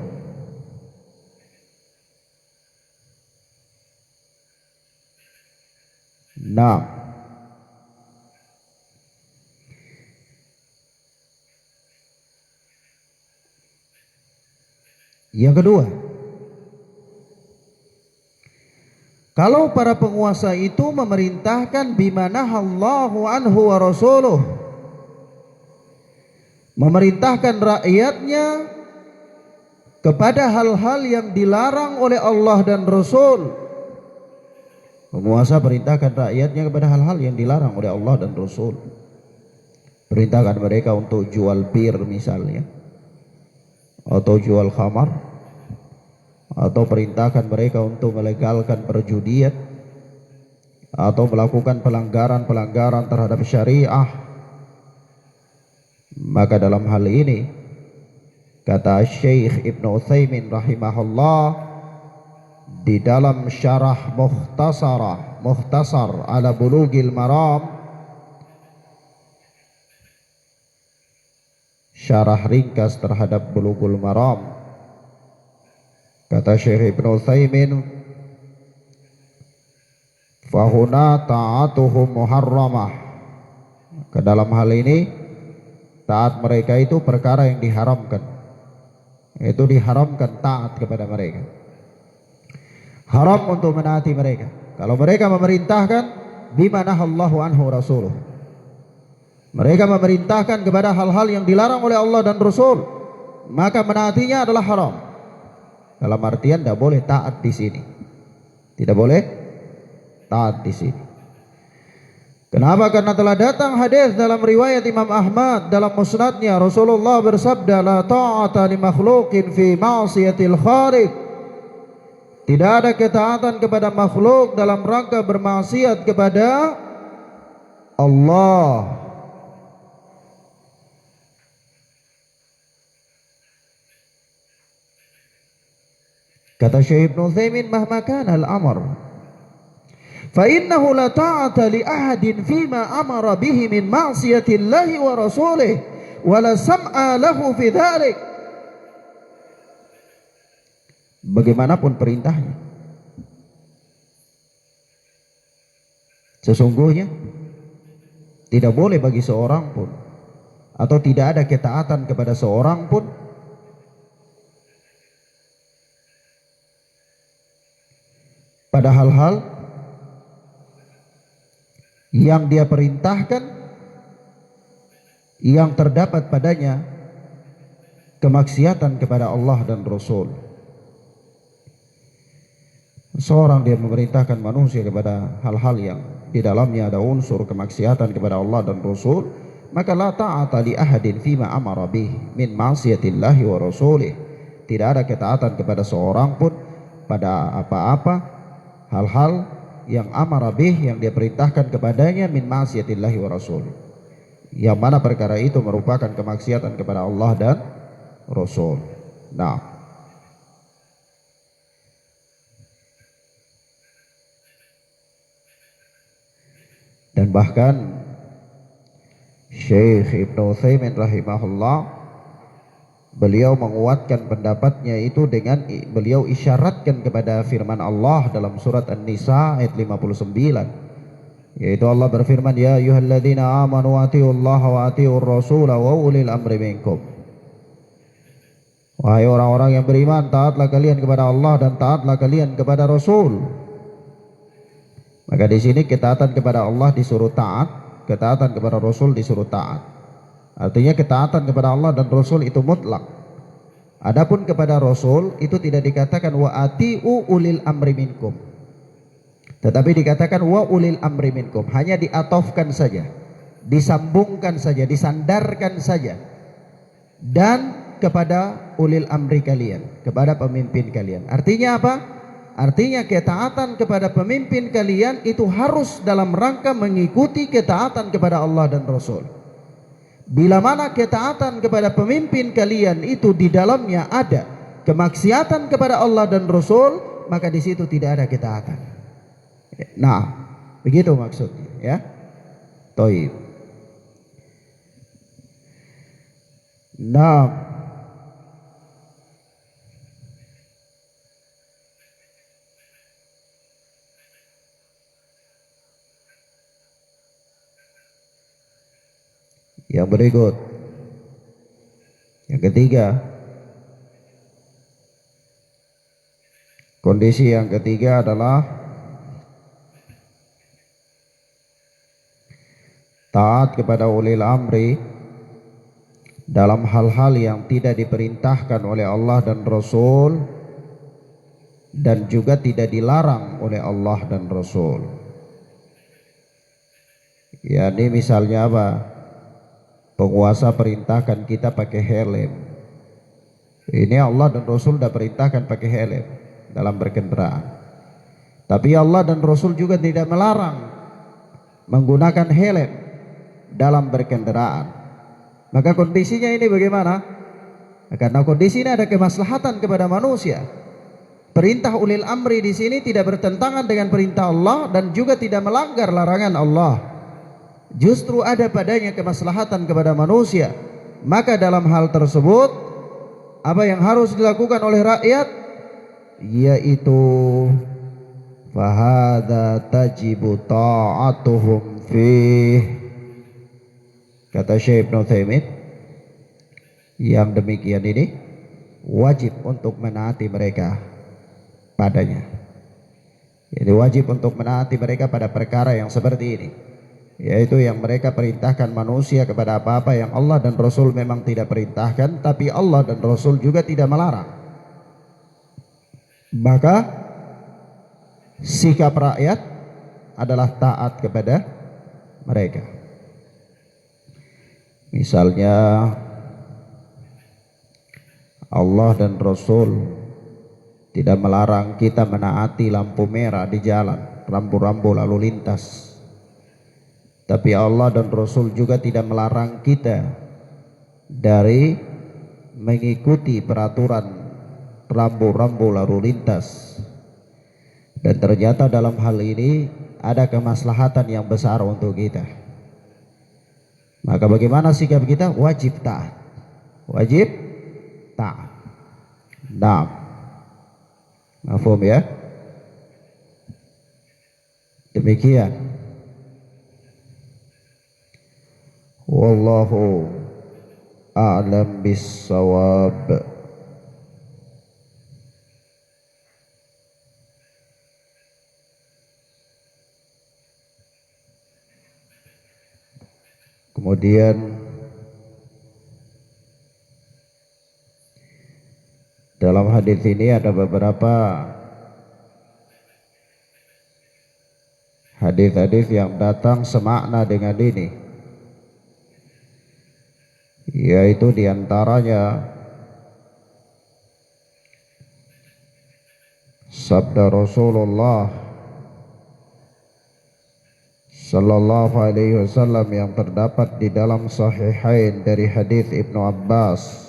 Nah, yang kedua, kalau para penguasa itu memerintahkan bimanahallahu anhu wa rasuluh, memerintahkan rakyatnya kepada hal-hal yang dilarang oleh Allah dan Rasul. Penguasa perintahkan rakyatnya kepada hal-hal yang dilarang oleh Allah dan Rasul. Perintahkan mereka untuk jual bir misalnya, atau jual khamar, atau perintahkan mereka untuk melegalkan perjudian, atau melakukan pelanggaran-pelanggaran terhadap syariah. Maka dalam hal ini kata Syekh Ibnu Utsaimin rahimahullah di dalam syarah mukhtasar ala Bulughil Maram, syarah ringkas terhadap Bulughul Maram, kata Syekh Ibnu Utsaimin, fahuna ta'atuhum muharramah. Ke dalam hal ini taat mereka itu perkara yang diharamkan. Itu diharamkan taat kepada mereka. Haram untuk menaati mereka. Kalau mereka memerintahkan bimanahallahu anhu rasuluh, mereka memerintahkan kepada hal-hal yang dilarang oleh Allah dan Rasul, maka menaatinya adalah haram. Dalam artian tidak boleh taat di sini. Tidak boleh taat di sini. Kenapa? Karena telah datang hadis dalam riwayat Imam Ahmad dalam musnadnya, Rasulullah bersabda, la ta'ata li makhluqin fi ma'siyatil khaliq. Tidak ada ketaatan kepada makhluk dalam rangka bermaksiat kepada Allah. Kata Syekh Ibnu Utsaimin, mahma kana al-amr fa innahu la ta'ata li ahadin fima amara bihi min ma'siyatillahi wa rasulih wa la sam'a lahu fi dzalik. Bagaimanapun perintahnya, sesungguhnya tidak boleh bagi seorang pun, atau tidak ada ketaatan kepada seorang pun pada hal-hal yang dia perintahkan yang terdapat padanya kemaksiatan kepada Allah dan Rasul. Seorang dia memerintahkan manusia kepada hal-hal yang di dalamnya ada unsur kemaksiatan kepada Allah dan Rasul, maka la ta'ata li ahadin fima amara bih min ma'siyatillahi wa rasulih. Tidak ada ketaatan kepada seorang pun pada apa-apa hal-hal yang amara bih, yang dia perintahkan kepadanya, min ma'siyatillahi wa rasulih, yang mana perkara itu merupakan kemaksiatan kepada Allah dan Rasul. Nah, dan bahkan Syekh Ibnu Utsaimin rahimahullah, beliau menguatkan pendapatnya itu dengan beliau isyaratkan kepada firman Allah dalam surat An-Nisa ayat 59, yaitu Allah berfirman, ya ayyuhalladzina amanu atiullaha wa atiur rasula wa ulil amri minkum. Wahai orang-orang yang beriman, taatlah kalian kepada Allah dan taatlah kalian kepada Rasul. Maka di sini ketaatan kepada Allah disuruh taat, ketaatan kepada Rasul disuruh taat. Artinya ketaatan kepada Allah dan Rasul itu mutlak. Adapun kepada Rasul itu tidak dikatakan wa atiu ulil amri minkum, tetapi dikatakan wa ulil amri minkum, hanya diatofkan saja, disambungkan saja, disandarkan saja, dan kepada ulil amri kalian, kepada pemimpin kalian. Artinya apa? Artinya ketaatan kepada pemimpin kalian itu harus dalam rangka mengikuti ketaatan kepada Allah dan Rasul. Bila mana ketaatan kepada pemimpin kalian itu di dalamnya ada kemaksiatan kepada Allah dan Rasul, maka di situ tidak ada ketaatan. Nah, begitu maksudnya ya. Toib. Nah, yang berikut, yang ketiga, kondisi yang ketiga adalah taat kepada ulil amri dalam hal-hal yang tidak diperintahkan oleh Allah dan Rasul, dan juga tidak dilarang oleh Allah dan Rasul. Ya, ini misalnya apa? Penguasa perintahkan kita pakai helm. Ini Allah dan Rasul sudah perintahkan pakai helm dalam berkendaraan. Tapi Allah dan Rasul juga tidak melarang menggunakan helm dalam berkendaraan. Maka kondisinya ini bagaimana? Karena kondisi ini ada kemaslahatan kepada manusia. Perintah ulil amri di sini tidak bertentangan dengan perintah Allah dan juga tidak melanggar larangan Allah. Justru ada padanya kemaslahatan kepada manusia. Maka dalam hal tersebut, apa yang harus dilakukan oleh rakyat? Yaitu fahada tajibu ta'atuhum fih. Kata Syekh Ibnu Utsaimin, yang demikian ini wajib untuk menaati mereka padanya. Jadi wajib untuk menaati mereka pada perkara yang seperti ini, yaitu yang mereka perintahkan manusia kepada apa-apa yang Allah dan Rasul memang tidak perintahkan, tapi Allah dan Rasul juga tidak melarang. Maka sikap rakyat adalah taat kepada mereka. Misalnya Allah dan Rasul tidak melarang kita menaati lampu merah di jalan, rambu-rambu lalu lintas. Tapi Allah dan Rasul juga tidak melarang kita dari mengikuti peraturan rambu-rambu lalu lintas. Dan ternyata dalam hal ini ada kemaslahatan yang besar untuk kita. Maka bagaimana sikap kita? Wajib taat. Wajib taat. Nah, mafhum ya? Demikian. Wallahu a'lam bis-shawab. Kemudian dalam hadis ini ada beberapa hadis-hadis yang datang semakna dengan ini, yaitu diantaranya sabda Rasulullah Sallallahu alaihi wasallam yang terdapat di dalam Sahihain dari hadis Ibnu Abbas,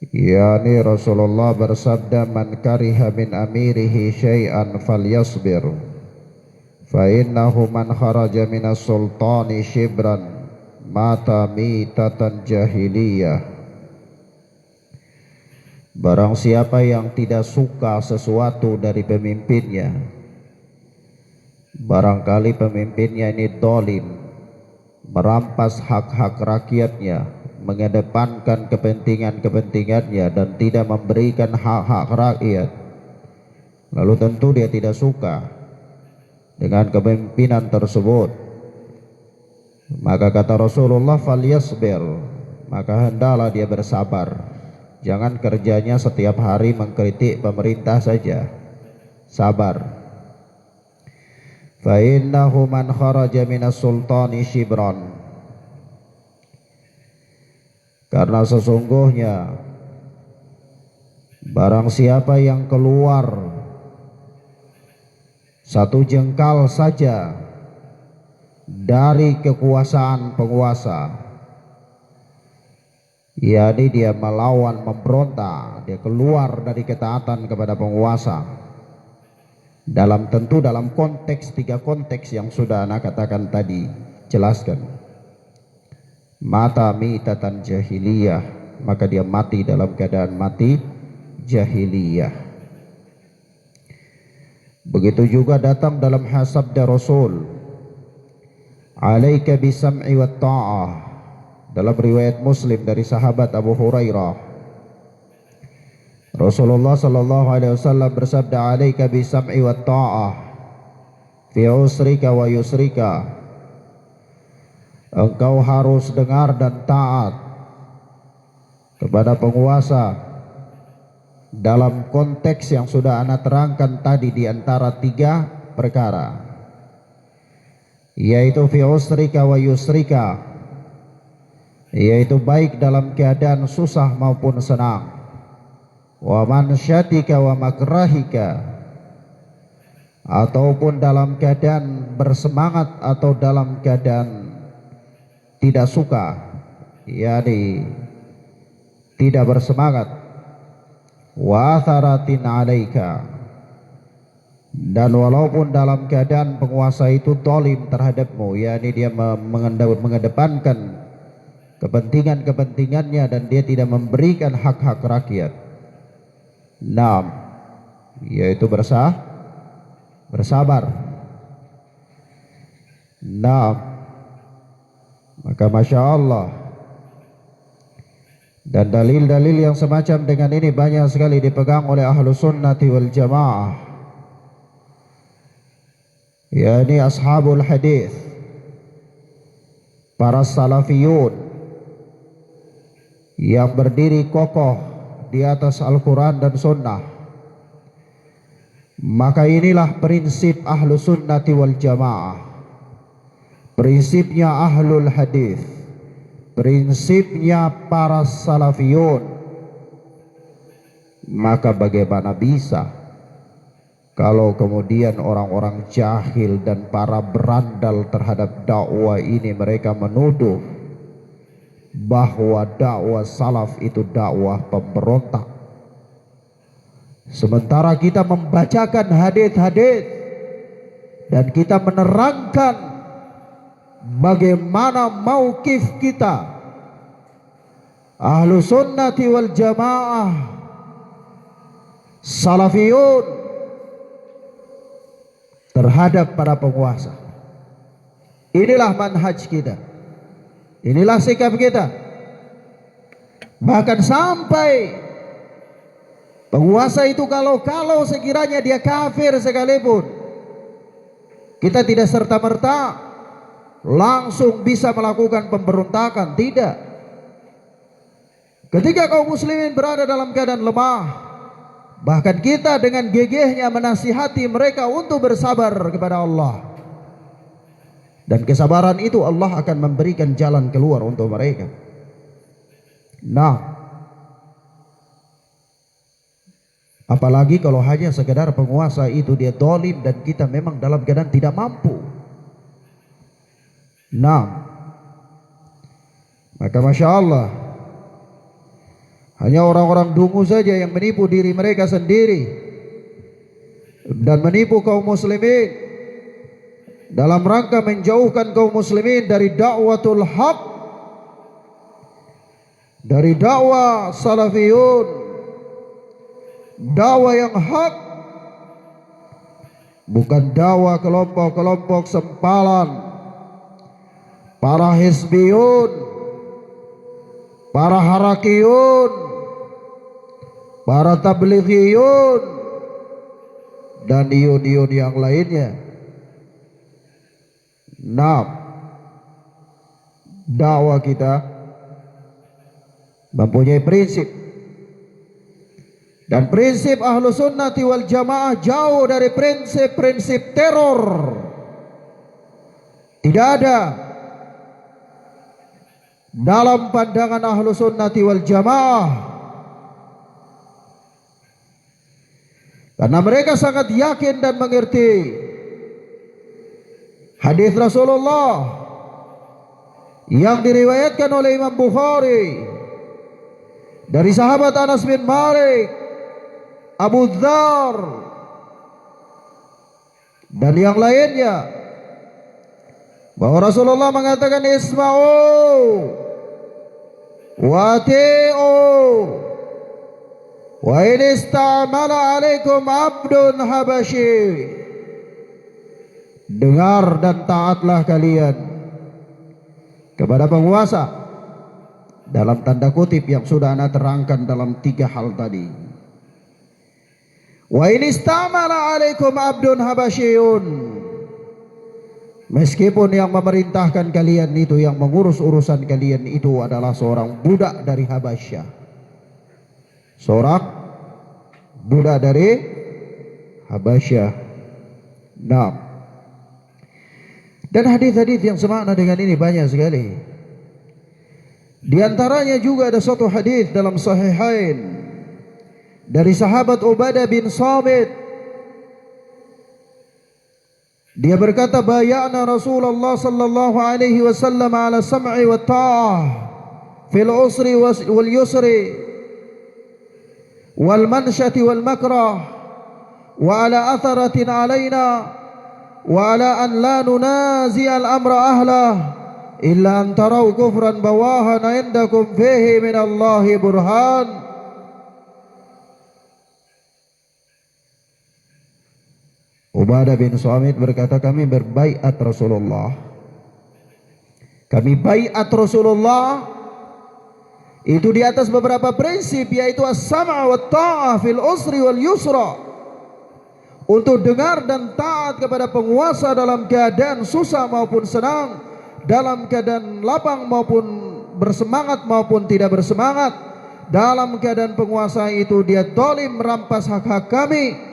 yakni Rasulullah bersabda, man kariha min amirihi syai'an falyasbir fa innahu man kharaja minas sultani shibran mata mitatan jahiliyah. Barang siapa yang tidak suka sesuatu dari pemimpinnya, barangkali pemimpinnya ini dolim, merampas hak-hak rakyatnya, mengedepankan kepentingan-kepentingannya dan tidak memberikan hak-hak rakyat, lalu tentu dia tidak suka dengan kepemimpinan tersebut. Maka kata Rasulullah, falyasbir, maka hendaklah dia bersabar. Jangan kerjanya setiap hari mengkritik pemerintah saja. Sabar. Fa innahu man kharaja minas sultani shibran, karena sesungguhnya barang siapa yang keluar satu jengkal saja dari kekuasaan penguasa, yakni dia melawan, memberontak, dia keluar dari ketaatan kepada penguasa, dalam konteks, tiga konteks yang sudah anak katakan tadi, jelaskan. Mata mitatan jahiliyah, maka dia mati dalam keadaan mati jahiliyah. Begitu juga datang dalam sabda Rasul, alaika bisam'i wa ta'ah, dalam riwayat Muslim dari sahabat Abu Hurairah, Rasulullah sallallahu alaihi wasallam bersabda, alaika bisam'i wa ta'ah fi usrika wa yusrika, engkau harus dengar dan taat kepada penguasa dalam konteks yang sudah anak terangkan tadi, di antara tiga perkara, yaitu fi usrika wa yusrika, yaitu baik dalam keadaan susah maupun senang, wa mansyatika wa makrahika, ataupun dalam keadaan bersemangat atau dalam keadaan tidak suka, yakni tidak bersemangat, wa atharatin alaika, dan walaupun dalam keadaan penguasa itu zalim terhadapmu, yakni dia mengedepankan kepentingannya dan dia tidak memberikan hak-hak rakyat. Yaitu bersabar. Maka Masya Allah. Dan dalil-dalil yang semacam dengan ini banyak sekali dipegang oleh Ahlus Sunnati wal Jamaah, yakni ashabul hadis, para salafiyun yang berdiri kokoh di atas Al-Quran dan Sunnah. Maka inilah prinsip Ahlus Sunnati wal Jamaah, prinsipnya Ahlul Hadis, prinsipnya para salafiyun. Maka bagaimana bisa kalau kemudian orang-orang jahil dan para berandal terhadap dakwah ini, mereka menuduh bahwa dakwah salaf itu dakwah pemberontak, sementara kita membacakan hadis-hadis dan kita menerangkan bagaimana mauqif kita Ahlus Sunnati wal Jamaah salafiyun terhadap para penguasa. Inilah manhaj kita, inilah sikap kita. Bahkan sampai penguasa itu kalau sekiranya dia kafir sekalipun, kita tidak serta-merta langsung bisa melakukan pemberontakan, tidak. Ketika kaum muslimin berada dalam keadaan lemah, bahkan kita dengan gigihnya menasihati mereka untuk bersabar kepada Allah. Dan kesabaran itu Allah akan memberikan jalan keluar untuk mereka. Apalagi kalau hanya sekedar penguasa itu dia zalim dan kita memang dalam keadaan tidak mampu. Maka Masya Allah, hanya orang-orang dungu saja yang menipu diri mereka sendiri dan menipu kaum muslimin dalam rangka menjauhkan kaum muslimin dari dakwatul haq, dari dakwah salafiyun, dakwah yang hak, bukan dakwah kelompok-kelompok sempalan, para hizbiyun, para harakiyun, para tablighiyun, dan iun-iun yang lainnya. Dakwah kita mempunyai prinsip, dan prinsip Ahlus Sunnati wal Jamaah jauh dari prinsip-prinsip teror. Tidak ada dalam pandangan Ahlus Sunnati wal Jamaah, karena mereka sangat yakin dan mengerti hadis Rasulullah yang diriwayatkan oleh Imam Bukhari dari sahabat Anas bin Malik, Abu Dzar, dan yang lainnya, bahwa Rasulullah mengatakan isma'u wa ati'u wa in istamala alaikum abdun habasyi. Dengar dan taatlah kalian kepada penguasa, dalam tanda kutip yang sudah ana terangkan dalam 3 hal tadi. Wa in istamala alaikum abdun habasyun, meskipun yang memerintahkan kalian itu, yang mengurus urusan kalian itu adalah seorang budak dari Habasyah, seorang budak dari Habasyah. Nah, dan hadis-hadis yang semakna dengan ini banyak sekali. Di antaranya juga ada satu hadis dalam Sahihain dari sahabat Ubadah bin Samit. Dia berkata, bayana Rasulullah sallallahu alaihi wasallam ala sam'i wa ta'ah fil usri wal yusri wal mansyati wal makrah wa ala atharatin alaina wa ala an la nunazi al amra ahlah illa an taraw kufran bawahan indakum fihi min Allahi burhan. Ubadah bin Samit berkata, kami berbaiat Rasulullah, kami baiat Rasulullah itu di atas beberapa prinsip, yaitu as-sam'a wa ta'ah fil usri wal yusra, untuk dengar dan taat kepada penguasa dalam keadaan susah maupun senang, dalam keadaan lapang maupun bersemangat maupun tidak bersemangat, dalam keadaan penguasa itu dia zalim merampas hak-hak kami,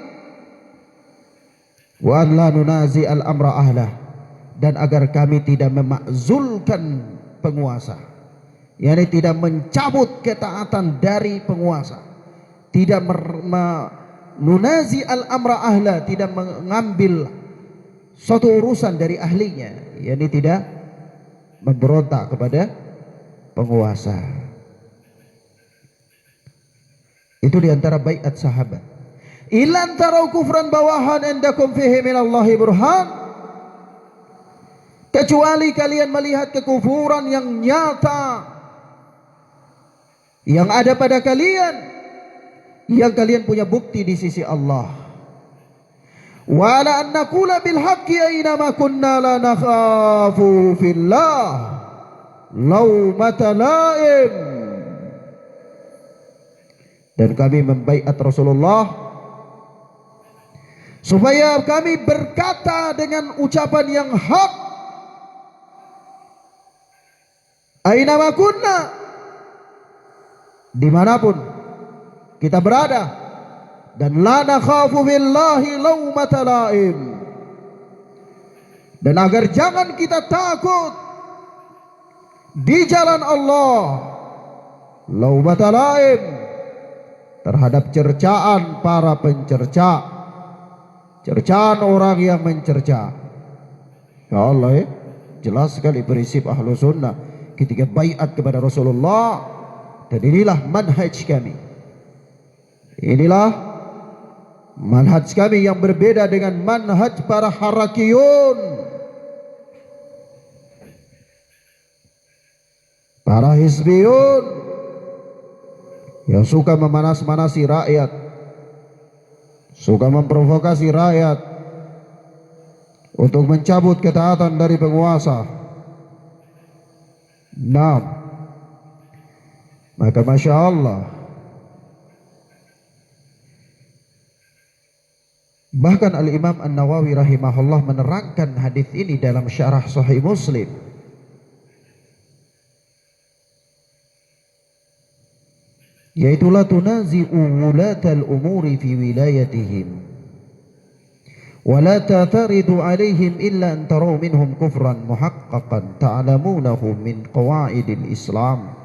wa an la nunazi al amra ahlah, dan agar kami tidak memakzulkan penguasa, yakni tidak mencabut ketaatan dari penguasa, tidak nunazi al amra ahla, tidak mengambil suatu urusan dari ahlinya, yakni tidak memberontak kepada penguasa. Itu diantara baiat sahabat. Ilan tarau kufran bawahan indakum fihi minallahi burhan, kecuali kalian melihat kekufuran yang nyata yang ada pada kalian, yang kalian punya bukti di sisi Allah. Wa la an naqula bil haqqi aina ma kunna la nakhafu fillah laumata laim. Dan kami membaiat Rasulullah supaya kami berkata dengan ucapan yang hak, aina ma kunna, dimanapun kita berada, dan la nakhafu billahi laumata laim, dan agar jangan kita takut di jalan Allah laumata laim, terhadap cercaan para pencerca, cercaan orang yang mencerca. Ya Allah, ya, jelas sekali prinsip ahlu sunnah ketika baiat kepada Rasulullah. Dan inilah manhaj kami, inilah manhaj kami yang berbeda dengan manhaj para harakiyun, para hizbiyun yang suka memanas-manasi rakyat, suka memprovokasi rakyat untuk mencabut ketaatan dari penguasa. Nah, maka Masya Allah, bahkan Al-Imam An-Nawawi rahimahullah menerangkan hadis ini dalam syarah Sahih Muslim. Yaitu la tunazi'u wulatal umuri fi wilayatihim wa la tataridu alaihim illa an taraw minhum kufran muhaqqaqan ta'lamunahu min qawaidil Islam.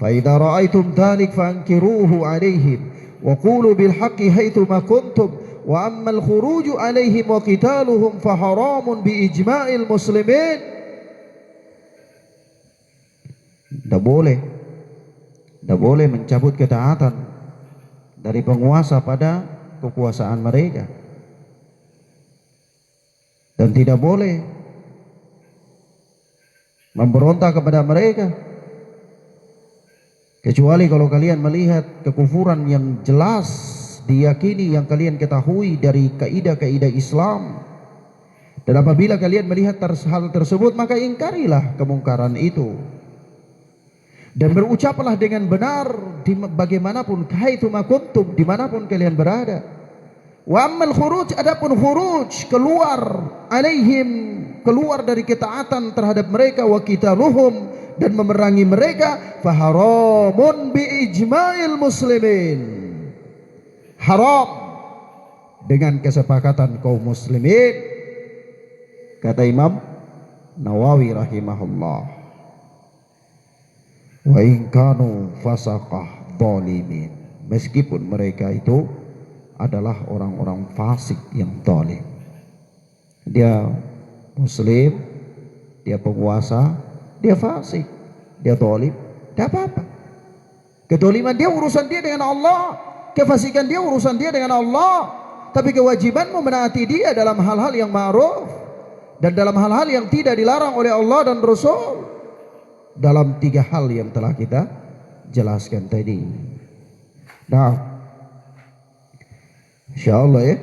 فإذا رأيتم ذلك فأنكروه عليهم وقولوا بالحق حيثما كنتم وأما الخروج عليهم وقتالهم فحرام بإجماع المسلمين. Tidak boleh mencabut ketaatan dari penguasa pada kekuasaan mereka. dan tidak boleh memberontak kepada mereka, kecuali kalau kalian melihat kekufuran yang jelas diyakini, yang kalian ketahui dari kaidah-kaidah Islam. Dan apabila kalian melihat hal tersebut, maka ingkarilah kemungkaran itu dan berucaplah dengan benar bagaimanapun, haitsuma kuntum, dimanapun kalian berada. Wa ammal khuruj, adapun khuruj, keluar, alaihim, keluar dari ketaatan terhadap mereka, wa qitaluhum, dan memerangi mereka, faharamun bi ijma'il muslimin, haram dengan kesepakatan kaum muslimin, kata Imam Nawawi rahimahullah. Wa in kanu fasaqah zalimin, meskipun mereka itu adalah orang-orang fasik yang zalim. Dia muslim, dia penguasa, dia fasik, dia zalim, tidak apa-apa. Kedoliman dia urusan dia dengan Allah, kefasikan dia urusan dia dengan Allah. Tapi kewajibanmu menaati dia dalam hal-hal yang ma'ruf dan dalam hal-hal yang tidak dilarang oleh Allah dan Rasul, dalam 3 hal yang telah kita jelaskan tadi. Nah, insyaallah ya.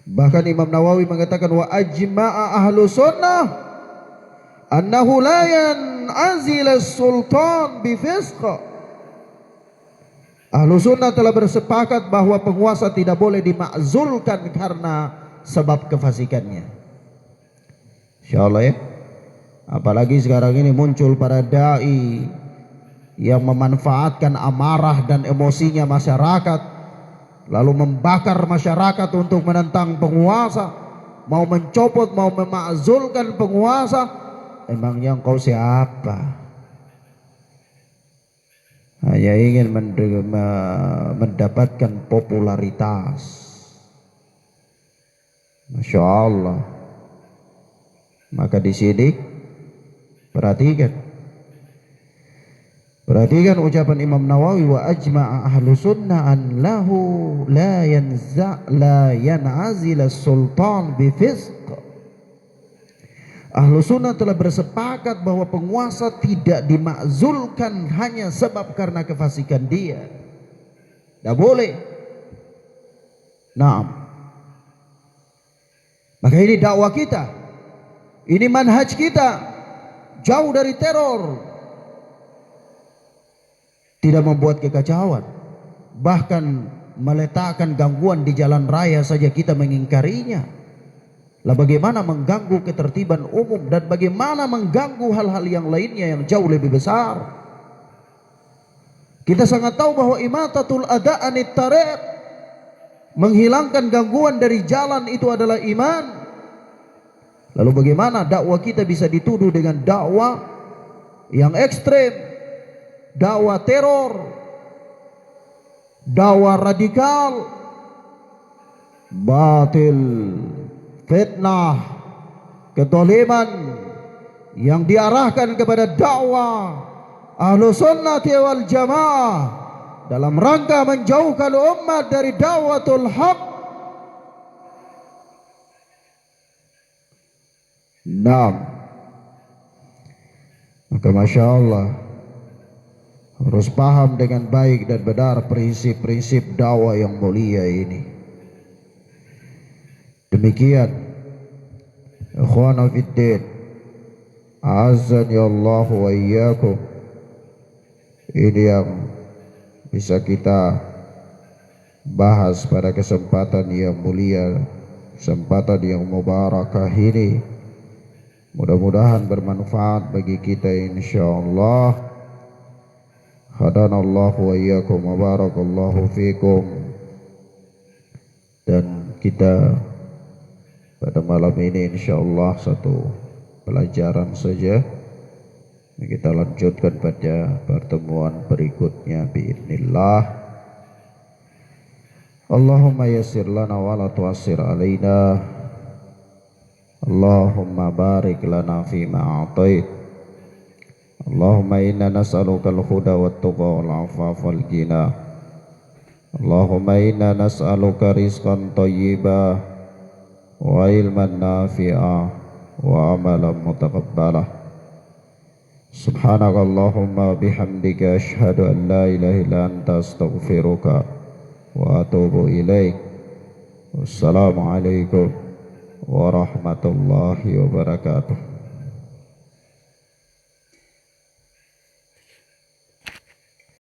Bahkan Imam Nawawi mengatakan, wa ajma'a ahlu sunnah annahu la yan'azil as-sultan bi fisq. Ahlu sunnah telah bersepakat bahwa penguasa tidak boleh dimakzulkan karena sebab kefasikannya. Insyaallah ya. Apalagi sekarang ini muncul para dai yang memanfaatkan amarah dan emosinya masyarakat, lalu membakar masyarakat untuk menentang penguasa, mau mencopot, mau memakzulkan penguasa. Emangnya engkau siapa? Hanya ingin mendapatkan popularitas. Masya Allah. Maka di sini perhatikan ucapan Imam Nawawi, wa ajma'a ahlu sunnah an lahu la yan'azil as-sultan bi fisq. Ahlu sunnah telah bersepakat bahwa penguasa tidak dimakzulkan hanya sebab karena kefasikan dia. Tidak boleh. Naam. Maka ini dakwah kita, ini manhaj kita, jauh dari teror, tidak membuat kekacauan, bahkan meletakkan gangguan di jalan raya saja kita mengingkarinya. Lah bagaimana mengganggu ketertiban umum dan bagaimana mengganggu hal-hal yang lainnya yang jauh lebih besar. Kita sangat tahu bahwa imatatul adha anit tariq, menghilangkan gangguan dari jalan, itu adalah iman. Lalu bagaimana dakwah kita bisa dituduh dengan dakwah yang ekstrem, dakwah teror, dakwah radikal, batil, fitnah, kezaliman yang diarahkan kepada dakwah ahlu sunnati wal jamaah dalam rangka menjauhkan umat dari dakwatul haq. Maka Masya Allah, harus paham dengan baik dan benar prinsip-prinsip dakwah yang mulia ini. Demikian ikhwana fiddin, a'azzani Allah wa iyyakum, ini yang bisa kita bahas pada kesempatan yang mulia, kesempatan yang mubarakah ini. Mudah-mudahan bermanfaat bagi kita insyaallah. Hadanallahu wa iyyakum wa barakallahu fikum. Dan kita pada malam ini insyaallah satu pelajaran saja, kita lanjutkan pada pertemuan berikutnya biidznillah. Allahumma yassir lana wa la tu'assir alaina. Allahumma barik lana fima a'tait. Allahumma inna nas'aluka al-huda wat tuqa wal 'afafa wal ghina. Allahumma inna nas'aluka rizqan thayyiba wa ilman nafi'a wa amalan mutaqabbala. Subhanakallahumma bihamdika asyhadu an la ilaha illa anta astaghfiruka wa atubu ilaik. Wassalamualaikum warahmatullahi wabarakatuh.